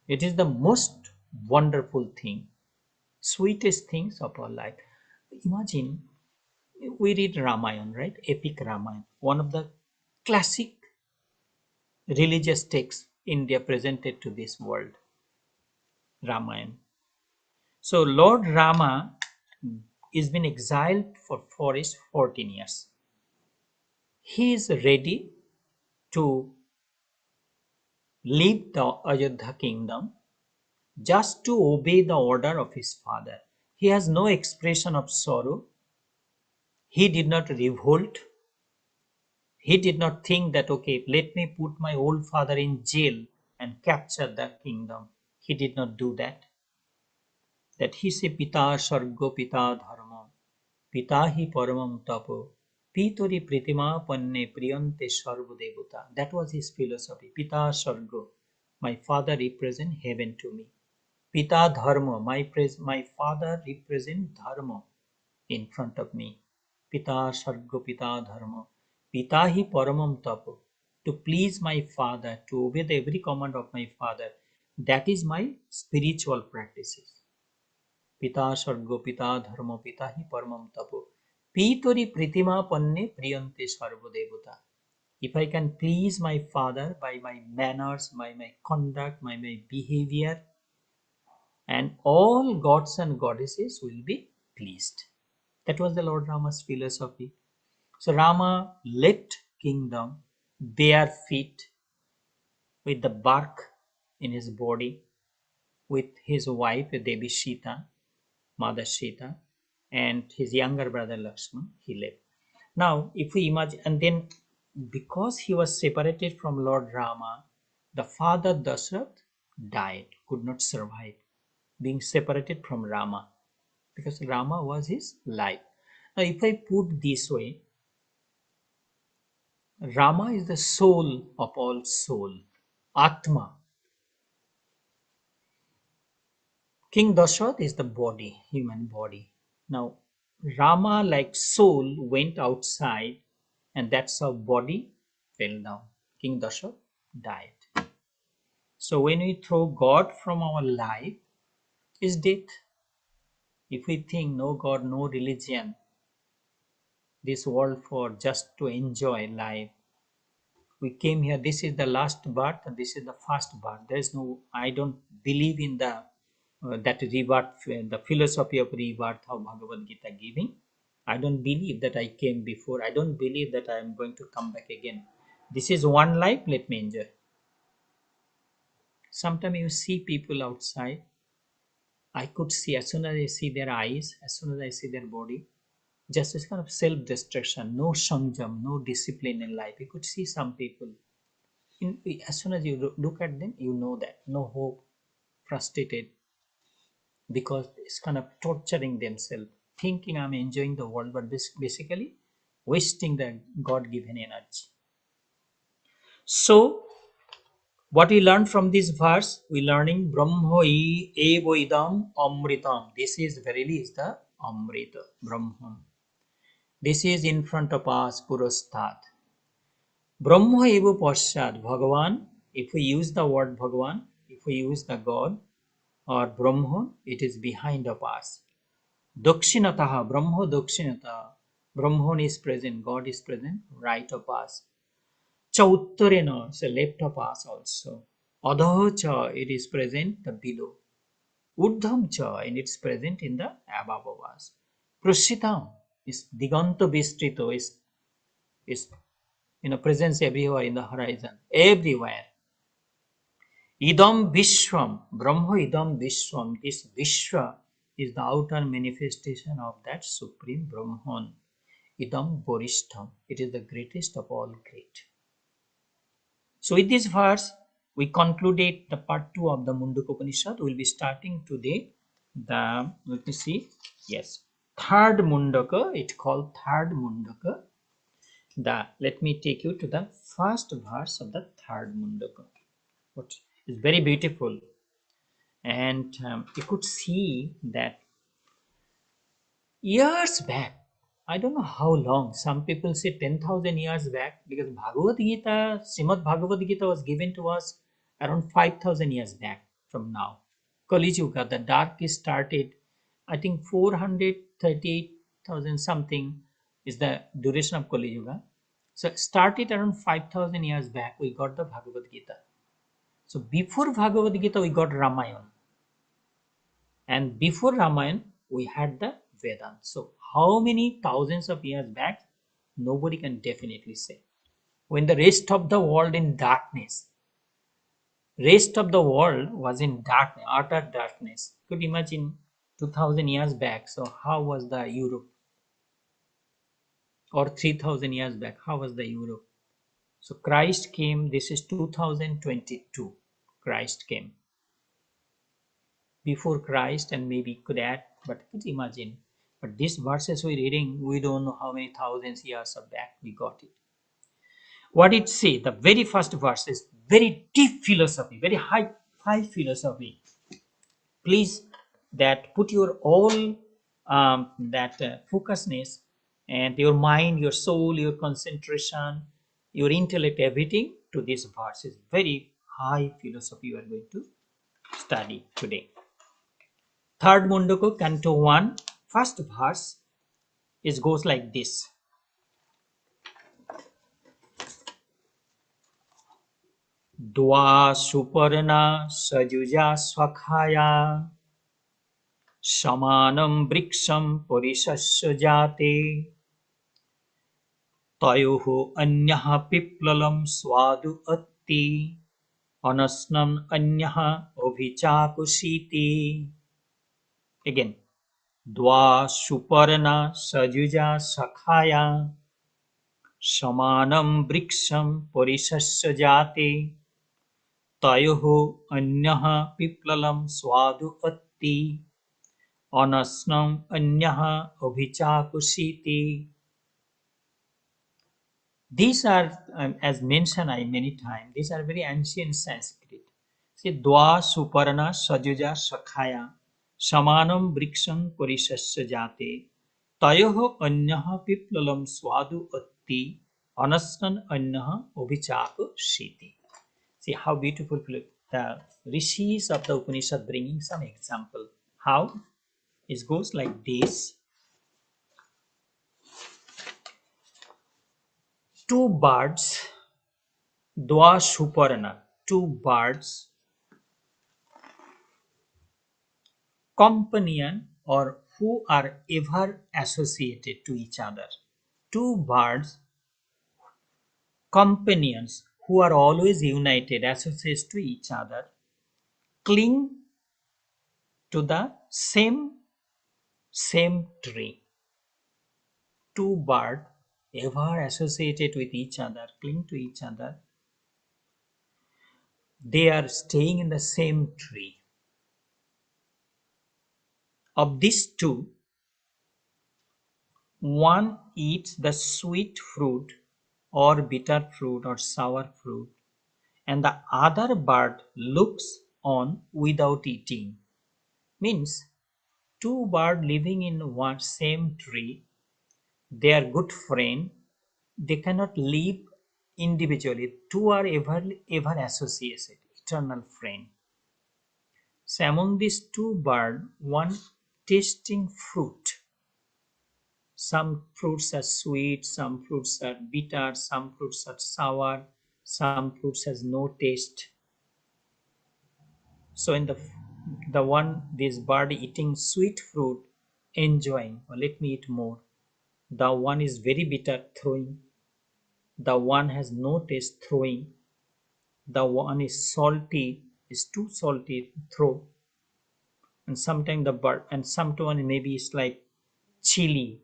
It is the most wonderful thing, sweetest things of our life. Imagine, we read Ramayana, right? Epic Ramayana, one of the classic religious texts India presented to this world, Ramayana. So Lord Rama is been exiled for forest 14 years. He is ready to leave the Ayodhya kingdom just to obey the order of his father. He has no expression of sorrow. He did not revolt. He did not think that, okay, let me put my old father in jail and capture the kingdom. He did not do that. That he said, Pita Sargo Pita Dharma, Pita hi Paramam Tapo, Pitori Pritima Panne Priyante Sarva Devata. That was his philosophy. Pita Sargo, my father represent heaven to me. Pita Dharma, my father represent Dharma in front of me. Pita Sargo Pita Dharma, Pita hi Paramam Tapo. To please my father, to obey the every command of my father, that is my spiritual practices. पिता स्वर्गो पिता धर्म पिता ही परमम तपो पीतरी प्रीतिमा पन्ने प्रियंते सर्वदेवता. If I can please my father by my manners, by my conduct, by my behavior, and all gods and goddesses will be pleased. That was the Lord Rama's philosophy. So Rama left kingdom bare feet, with the bark in his body, with his wife Devi Sita, Mother Sita, and his younger brother Lakshman, he left. Now, if we imagine, and then because he was separated from Lord Rama, the father Dasrath died, could not survive being separated from Rama, because Rama was his life. Now, if I put this way, Rama is the soul of all soul, Atma. King Dashrath is the body, human body. Now, Rama, like soul, went outside, and that's how body fell down. King Dashrath died. So, when we throw God from our life, is death. If we think no God, no religion, this world for just to enjoy life, we came here. This is the last birth, and this is the first birth. There is no. I don't believe in the that rebirth, the philosophy of rebirth how Bhagavad Gita giving. I don't believe that I came before. I don't believe that I am going to come back again. This is one life, let me enjoy. Sometimes you see people outside. I could see, as soon as I see their eyes, as soon as I see their body, just this kind of self-destruction, no sanjam, no discipline in life. You could see some people. As soon as you look at them, you know that no hope, frustrated, because it's kind of torturing themselves, thinking I'm enjoying the world, but basically wasting the God given energy. So, what we learn from this verse, we learning Brahmo evo idam amritam. This is verily is the Amrita, Brahman. This is in front of us, Purastad. Brahmo evo paschat, Bhagavan. If we use the word Bhagavan, if we use the God or Brahma, it is behind of us. Dakshinataha, Brahma Dakshinataha. Brahman is present, God is present, right of us. Chauttarena, so left of us also. Adha cha, it is present the below. Urdham cha, and it's present in the above of us. Prashitam is Diganta Bistrito, is presence everywhere in the horizon, everywhere. Idam Vishwam, Brahma Idam Vishwam, this Vishwa is the outer manifestation of that Supreme Brahman. Idam Borishtham. It is the greatest of all great. So with this verse, we concluded the part 2 of the Mundaka Upanishad. We will be starting today let me see, yes, third Mundaka. It's called third Mundaka. Let me take you to the first verse of the third Mundaka. What is very beautiful, and you could see that years back, I don't know how long, some people say 10,000 years back, because Bhagavad Gita, Srimad Bhagavad Gita was given to us around 5,000 years back from now. Kali Yuga, the dark is started, I think 438,000 something is the duration of Kali Yuga. So it started around 5,000 years back, we got the Bhagavad Gita. So before Bhagavad Gita, we got Ramayana. And before Ramayana, we had the Vedanta. So how many thousands of years back? Nobody can definitely say. When the rest of the world in darkness, rest of the world was in darkness, utter darkness. Could you imagine 2000 years back? So how was the Europe? Or 3000 years back, how was the Europe? So Christ came, this is 2022. Christ came. Before Christ, and maybe could add, but could imagine. But these verses we're reading, we don't know how many thousands years of back we got it. What it say? The very first verse is very deep philosophy, very high philosophy. Please, that put your all focusness and your mind, your soul, your concentration, your intellect, everything to this verse. Is very high philosophy you are going to study today. Third Mundaka, Canto 1, first verse, it goes like this. Dva Suparna Sajuja Swakhaya Samanam Briksham Purisasya Jate Tayoho Anyaha Piplalam Swadu Atti Anasnam Anyaha Obhichakusiti. Again. Dva Suparna Sajuja Sakhaya Samanam Briksham Purisasya Jate Tayoho Anyaha Piplalam Swadu Atti Anasnam Anyaha Abhichakusiti. These are, as mentioned many times, these are very ancient Sanskrit. See, Dwa Suparna Sajuja Sakhaya Samanam Briksham Purisasya Jate Tayoho Anyaha Piplalam Swadu Atti Anasnan Anyaha Abhichakusiti. See how beautiful the rishis of the Upanishad bringing some example. How it goes like this. Two birds, Dwa Suparna, two birds, companion or who are ever associated to each other. Two birds, companions who are always united, associated to each other, cling to the same tree. Two birds ever associated with each other, cling to each other, they are staying in the same tree. Of these two, one eats the sweet fruit or bitter fruit or sour fruit, and the other bird looks on without eating. Means two birds living in one same tree, they are good friends, they cannot live individually. Two are ever associated, eternal friend. So among these two birds, one tasting fruit. Some fruits are sweet, some fruits are bitter, some fruits are sour, some fruits has no taste. So in the one, this bird eating sweet fruit, enjoying, or let me eat more. The one is very bitter, throwing. The one has no taste, throwing. The one is salty, is too salty, throw. and sometimes the bird, and sometime maybe it's like chili,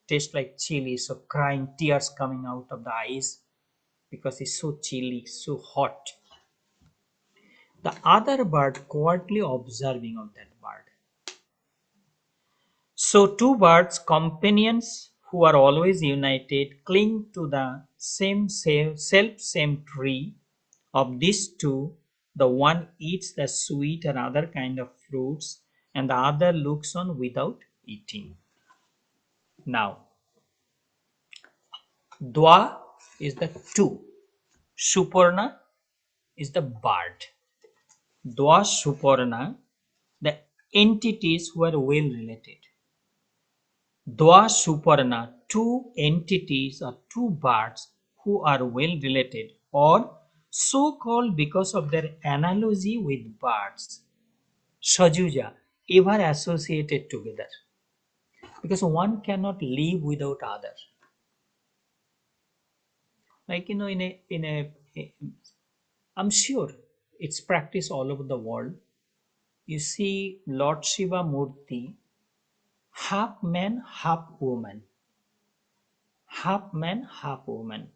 tastes like chili, so crying, tears coming out of the eyes because it's so chilly, so hot. The other bird quietly observing of that bird. So two birds, companions who are always united, cling to the same tree. Of these two, the one eats the sweet and other kind of fruits, and the other looks on without eating. Now, Dwa is the two. Suparna is the bird. Dwa Suparna, the entities who are well related. Dwa Suparna, two entities or two birds who are well related, or so called because of their analogy with birds. Sajuja, ever associated together. Because one cannot live without other. Like I'm sure it's practiced all over the world. You see Lord Shiva Murti, half man, half woman. Half man, half woman.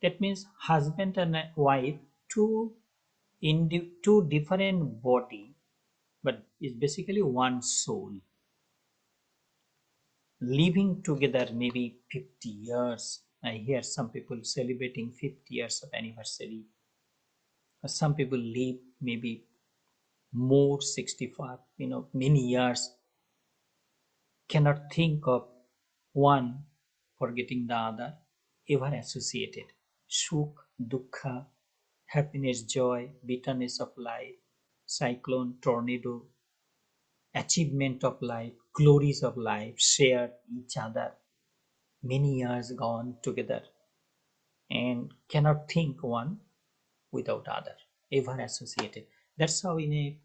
That means husband and wife, two different body, but it's basically one soul. Living together maybe 50 years. I hear some people celebrating 50 years of anniversary. Some people live maybe more 65, many years, cannot think of one forgetting the other, ever associated. Sukh, dukkha, happiness, joy, bitterness of life, cyclone, tornado, achievement of life, glories of life, share each other, many years gone together, and cannot think one without other, ever associated. That's how in a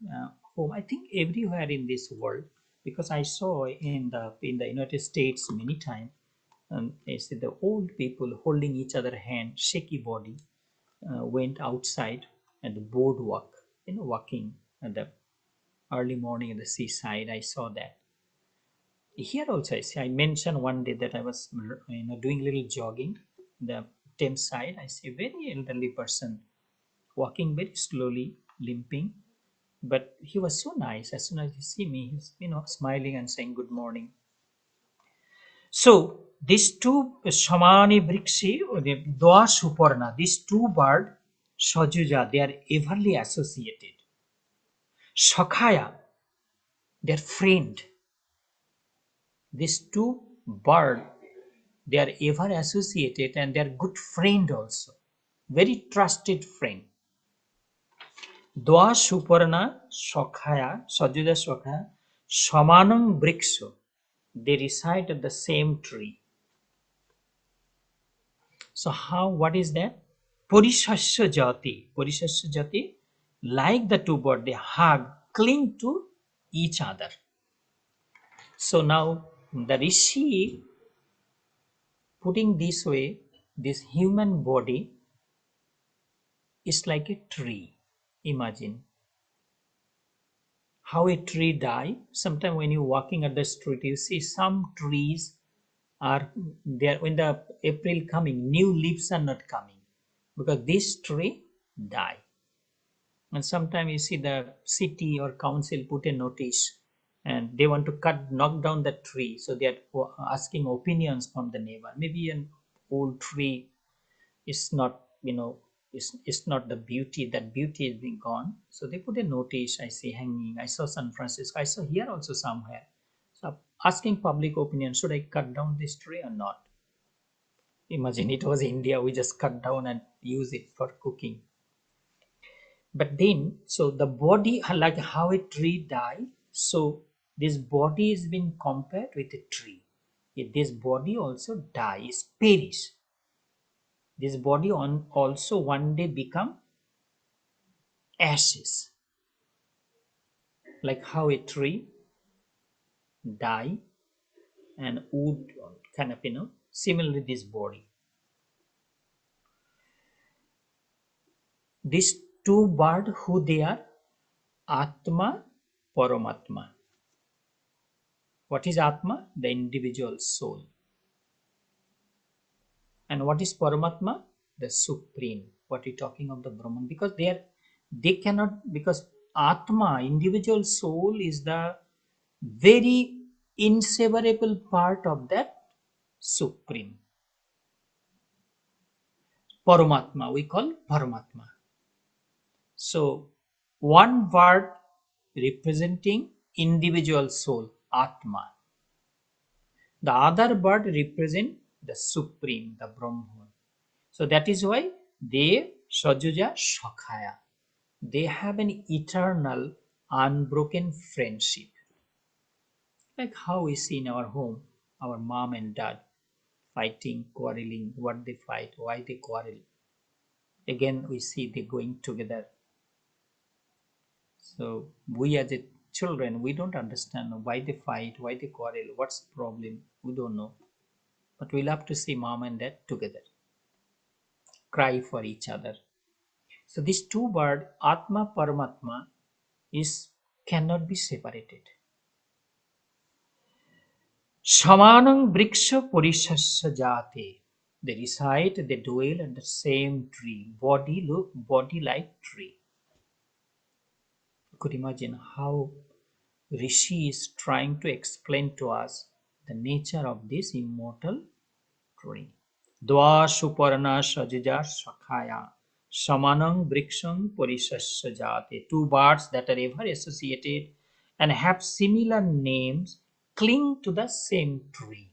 home, I think everywhere in this world, because I saw in the United States many times, I see the old people holding each other hand, shaky body, went outside at the boardwalk, walking at the early morning at the seaside. I saw that. Here also, I see. I mentioned one day that I was, doing a little jogging, the Thames side. I see a very elderly person walking very slowly, limping, but he was so nice. As soon as he see me, he's smiling and saying good morning. So these two Shamani Brikshi, or the Dwa Suparna, these two bird Sajuja, they are everly associated. Shakhaya, their friend. These two bird, they are ever associated and they are good friend also. Very trusted friend. Dwa Suparna Shakhaya, Sajuja Shakhaya, Samanam Briksho. They reside at the same tree. So how, what is that? Porishasya Jati. Porishasya Jati, like the two birds, they hug, cling to each other. So now the Rishi putting this way, this human body is like a tree. Imagine how a tree die. Sometimes when you're walking at the street, you see some trees are there. When the April coming, new leaves are not coming because this tree die. And sometimes you see the city or council put a notice and they want to knock down the tree. So they are asking opinions from the neighbor. Maybe an old tree is not, it's not the beauty. That beauty is being gone. So they put a notice. I see hanging. I saw San Francisco. I saw here also somewhere. So asking public opinion: should I cut down this tree or not? Imagine it was India. We just cut down and use it for cooking. But then, so the body, like how a tree die, so this body is being compared with a tree. If this body also dies, perish. This body also one day become ashes. Like how a tree die and wood kind of, similarly this body. These two bird who they are, Atma Paramatma. What is Atma? The individual soul. And what is Paramatma? The supreme. What we talking of the Brahman? Because they cannot, because Atma, individual soul, is the very inseparable part of that supreme. Paramatma, we call Paramatma. So one word representing individual soul, Atma. The other word represent the supreme, the Brahman. So that is why they Sajuja Shakhaya. They have an eternal, unbroken friendship. Like how we see in our home, our mom and dad fighting, quarreling, what they fight, why they quarrel. Again, we see they going together. So we as a children, we don't understand why they fight, why they quarrel, what's the problem. We don't know. But we love to see mom and dad together, cry for each other. So these two words, Atma Paramatma, is cannot be separated. Shamanang Briksha Purishasya Jate. They reside, they dwell in the same tree. Body like tree. You could imagine how Rishi is trying to explain to us the nature of this immortal tree. Dwa Suparna Sajija Shakhaya. Shamanang Brikshang Purishasya Jate. Two birds that are ever associated and have similar names cling to the same tree.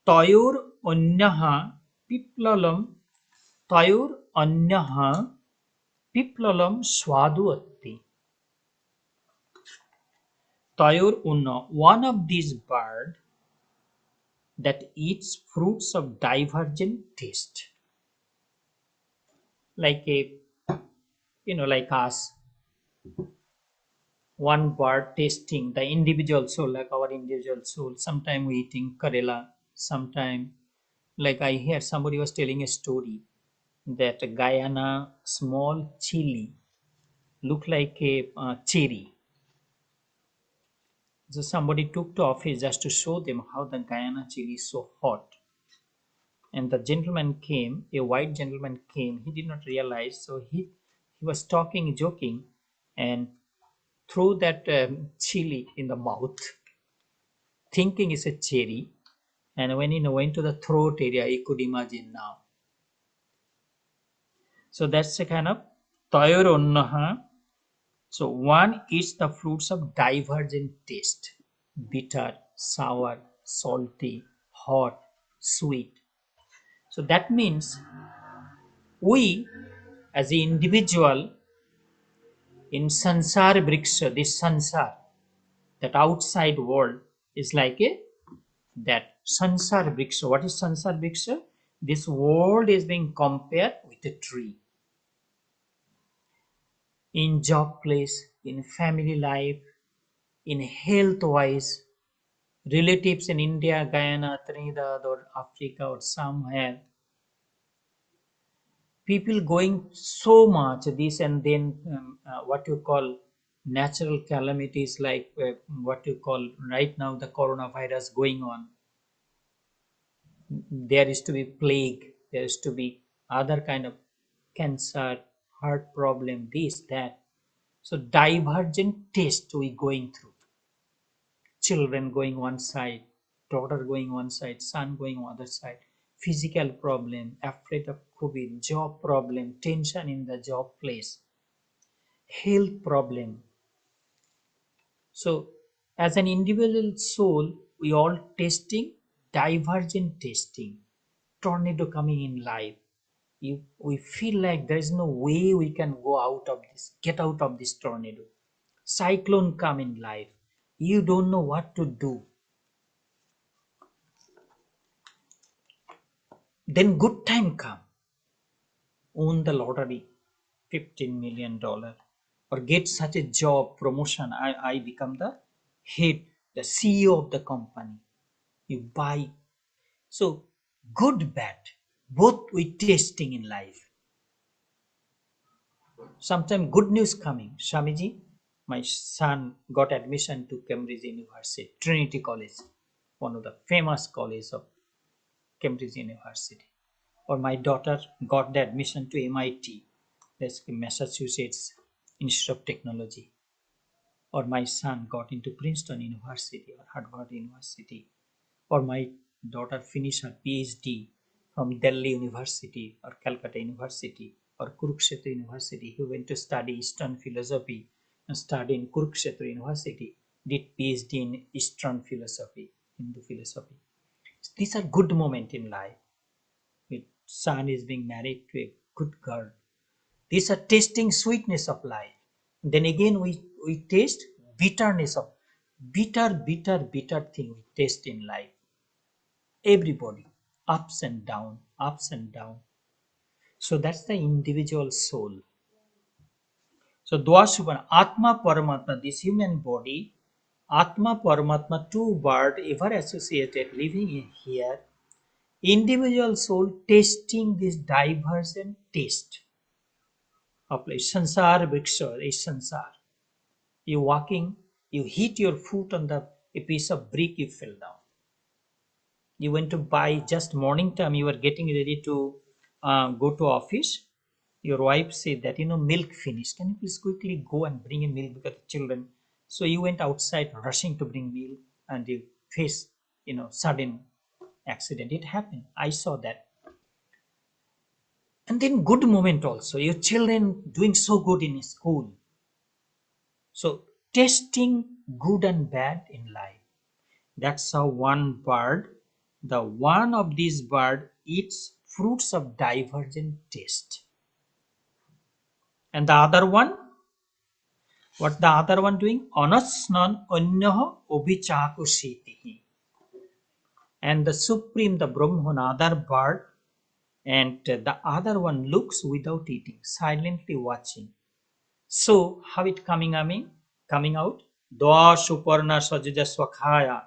तयोर अन्यः पिप्ललं तयोर अन्यः पिप्ललं स्वादुअत्ति. Tayor unna, one of these bird that eats fruits of divergent taste, like a like us, one bird tasting the individual soul, like our individual soul. Sometime we eating karela, sometime, like I hear somebody was telling a story that Guyana small chili look like a cherry. So somebody took to office just to show them how the Guyana chili is so hot. And the gentleman came, a white gentleman came. He did not realize, so he was talking, joking, and threw that chili in the mouth, thinking it's a cherry. And when he went to the throat area, he could imagine now. So that's a kind of Tayoronnaha. So one eats the fruits of divergent taste: bitter, sour, salty, hot, sweet. So that means we as an individual in sansar briksha, this sansar, that outside world is like a that sansar briksha. What is sansar briksha? This world is being compared with a tree. In job place, in family life, in health wise, relatives in India, Guyana, Trinidad, or Africa, or somewhere, people going so much this, and then what you call natural calamities, like what you call right now the coronavirus going on. There is to be plague, there is to be other kind of cancer, heart problem, this, that. So divergent taste we going through. Children going one side, daughter going one side, son going other side. Physical problem, afraid of COVID, job problem, tension in the job place, health problem. So as an individual soul, we all tasting divergent tasting. Tornado coming in life. We feel like there is no way we can go out of this, get out of this tornado. Cyclone come in life. You don't know what to do. Then good time come. Own the lottery, $15 million, or get such a job promotion. I become the head, the CEO of the company. You buy. So good, bad, both we tasting in life. Sometime good news coming. Swamiji, my son got admission to Cambridge University, Trinity College, one of the famous colleges of Cambridge University. Or my daughter got the admission to MIT, that's Massachusetts Institute of Technology. Or my son got into Princeton University or Harvard University. Or my daughter finished her PhD from Delhi University or Calcutta University or Kurukshetra University. He went to study Eastern philosophy and studied in Kurukshetra University, did PhD in Eastern philosophy, Hindu philosophy. These are good moments in life. With son is being married to a good girl. These are tasting sweetness of life. Then again we taste bitterness of bitter thing we taste in life. Everybody, ups and down. So that's the individual soul. So Dwashupan, Atma Paramatma, this human body, Atma Paramatma, two words ever associated living in here. Individual soul tasting this divergent taste of like sansar vriksha is sansar. You walking, you hit your foot on the a piece of brick, you fell down. You went to buy just morning time, you were getting ready to go to office. Your wife said that milk finished, can you please quickly go and bring in milk because the children. So you went outside rushing to bring milk and you faced sudden accident. It happened, I saw that. And then good moment also, your children doing so good in school. So testing good and bad in life. That's how one bird, the one of these bird eats fruits of divergent taste. And the other one, what the other one doing? Anasnan anyaha obhichakushitihi. And the supreme, the Brahman, other bird, and the other one looks without eating, silently watching. So how it coming out? Dwa suparna sajuja swakhaya.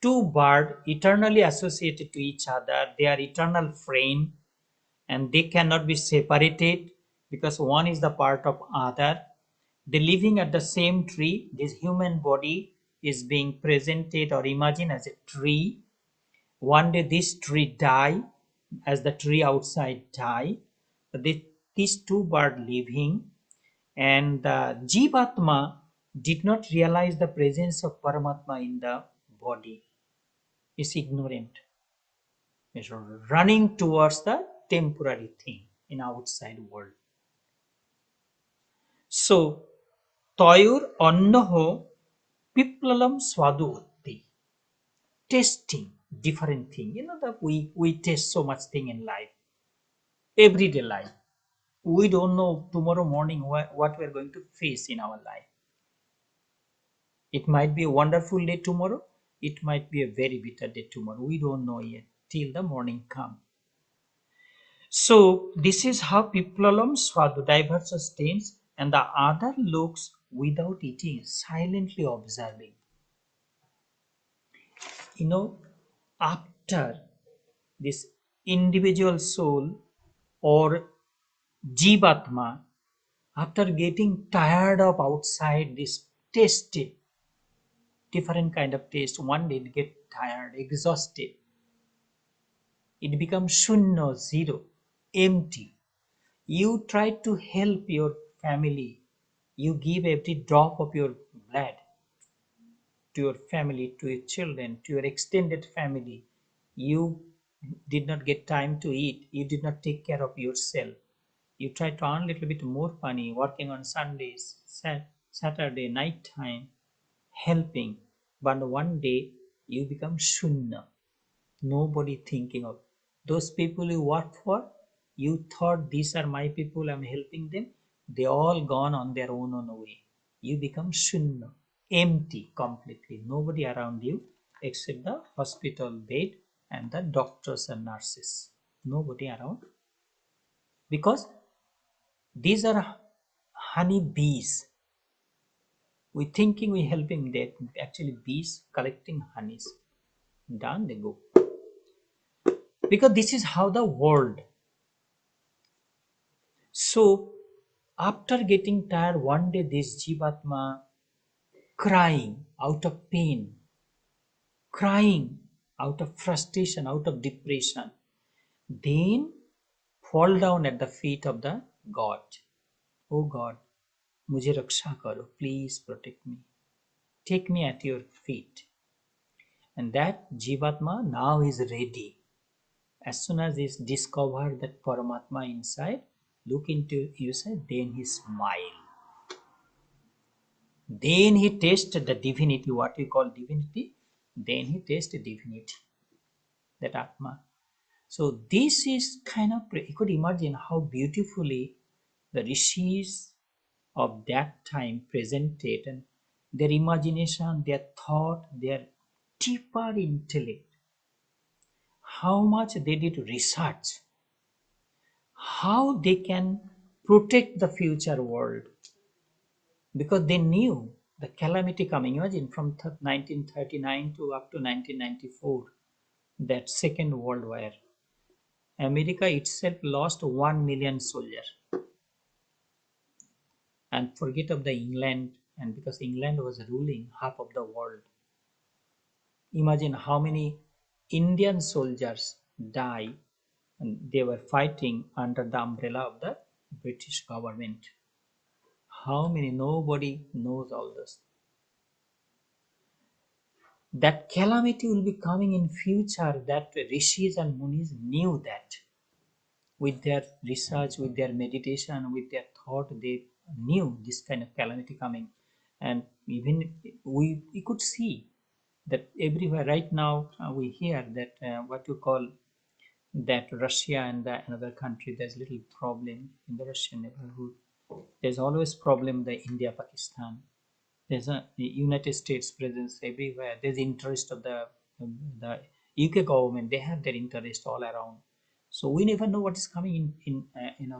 Two birds eternally associated to each other, they are eternal friend and they cannot be separated because one is the part of other. They living at the same tree. This human body is being presented or imagined as a tree. One day this tree die, as the tree outside die. These two birds living, and the Jivatma did not realize the presence of Paramatma in the body. Is ignorant, is running towards the temporary thing in outside world. So Toyur annaho piplalam swadutti. Tasting different thing. That we taste so much thing in life, everyday life. We don't know tomorrow morning what we're going to face in our life. It might be a wonderful day tomorrow. It might be a very bitter day tomorrow. We don't know yet till the morning come. So this is how Piplalam Swadu diverse sustains, and the other looks without eating, silently observing. After this individual soul or Jivatma, after getting tired of outside this tasted, different kind of taste, one day it get tired, exhausted. It becomes shunno, zero, empty. You try to help your family. You give every drop of your blood to your family, to your children, to your extended family. You did not get time to eat. You did not take care of yourself. You try to earn a little bit more money, working on Sundays, Saturday, night time, helping. But one day you become shunya. Nobody thinking of those people you work for. You thought these are my people, I'm helping them. They all gone on their own way. You become shunya, empty completely. Nobody around you except the hospital bed and the doctors and nurses. Nobody around, because these are honey bees. We thinking we helping them, actually bees collecting honeys. Down they go. Because this is how the world. So After getting tired, one day this Jivatma crying out of pain, crying out of frustration, out of depression, then fall down at the feet of the God. Oh God, मुझे रक्षा करो, please protect me. Take me at your feet. And that Jivatma now is ready. As soon as he discovered that Paramatma inside, look into yourself, then he smile. Then he tasted the divinity, what we call divinity. Then he tasted divinity, that Atma. So this is kind of, you could imagine how beautifully the rishis of that time presented and their imagination, their thought, their deeper intellect, how much they did research, how they can protect the future world, because they knew the calamity coming. Imagine from 1939 to up to 1994, that Second World War. America itself lost 1 million soldiers, and forget of the England, and because England was ruling half of the world. Imagine how many Indian soldiers died, and they were fighting under the umbrella of the British government. How many? Nobody knows all this. That calamity will be coming in future, that rishis and munis knew that. With their research, with their meditation, with their thought, they knew this kind of calamity coming. And even we could see that everywhere right now, we hear that what you call that Russia and another country, there's little problem in the Russian neighborhood. There's always problem the India Pakistan. There's a United States presence everywhere. There's interest of the UK government. They have their interest all around. So we never know what is coming in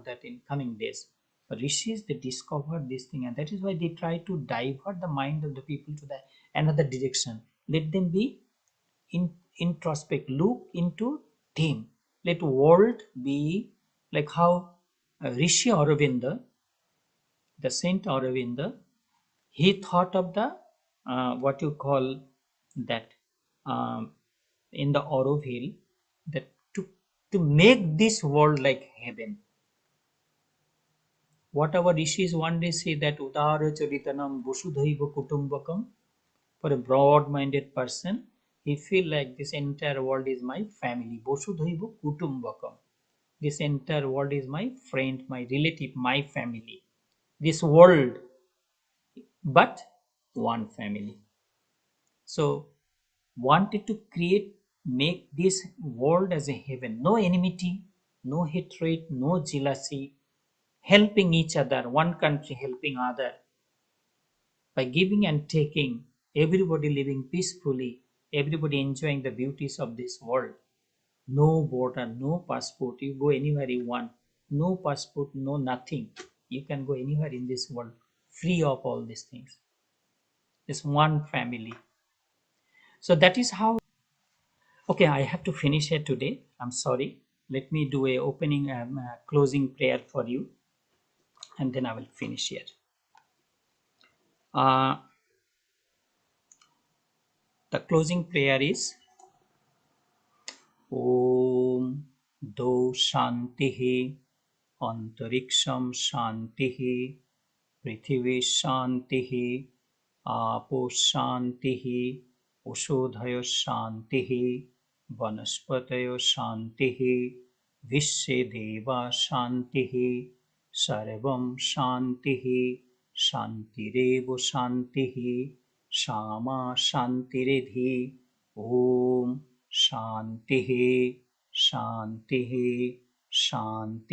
that in coming days. But rishis, they discovered this thing, and that is why they try to divert the mind of the people to the another direction. Let them be introspect. Look into them. Let world be like how Rishi Aurobindo, the Saint Aurobindo, he thought of the what you call that um, in the Auroville, that to make this world like heaven. Whatever rishis one day say that Udara Charitanam Vasudhaiva Kutumbakam, for a broad-minded person, he feel like this entire world is my family. Vasudhaiva Kutumbakam. This entire world is my friend, my relative, my family. This world, but one family. So wanted to create, make this world as a heaven. No enmity, no hatred, no jealousy, helping each other, one country helping other, by giving and taking, everybody living peacefully, everybody enjoying the beauties of this world. No border, no passport, you go anywhere you want. No passport, no nothing. You can go anywhere in this world, free of all these things. It's one family. So that is how. Okay, I have to finish here today. I'm sorry. Let me do a opening closing prayer for you, and then I will finish here. Uh, the closing prayer is Om Do Shantihi Antariksham Shantihi Prithvi Shantihi Apo Shantihi Ushodhayo Shantihi Vanaspatayo Shantihi Vishwe Deva Shantihi Sarvam Shantihi Shantirevo Shantihi Shama Shantiredhi Om Shantihi Shantihi Shantihi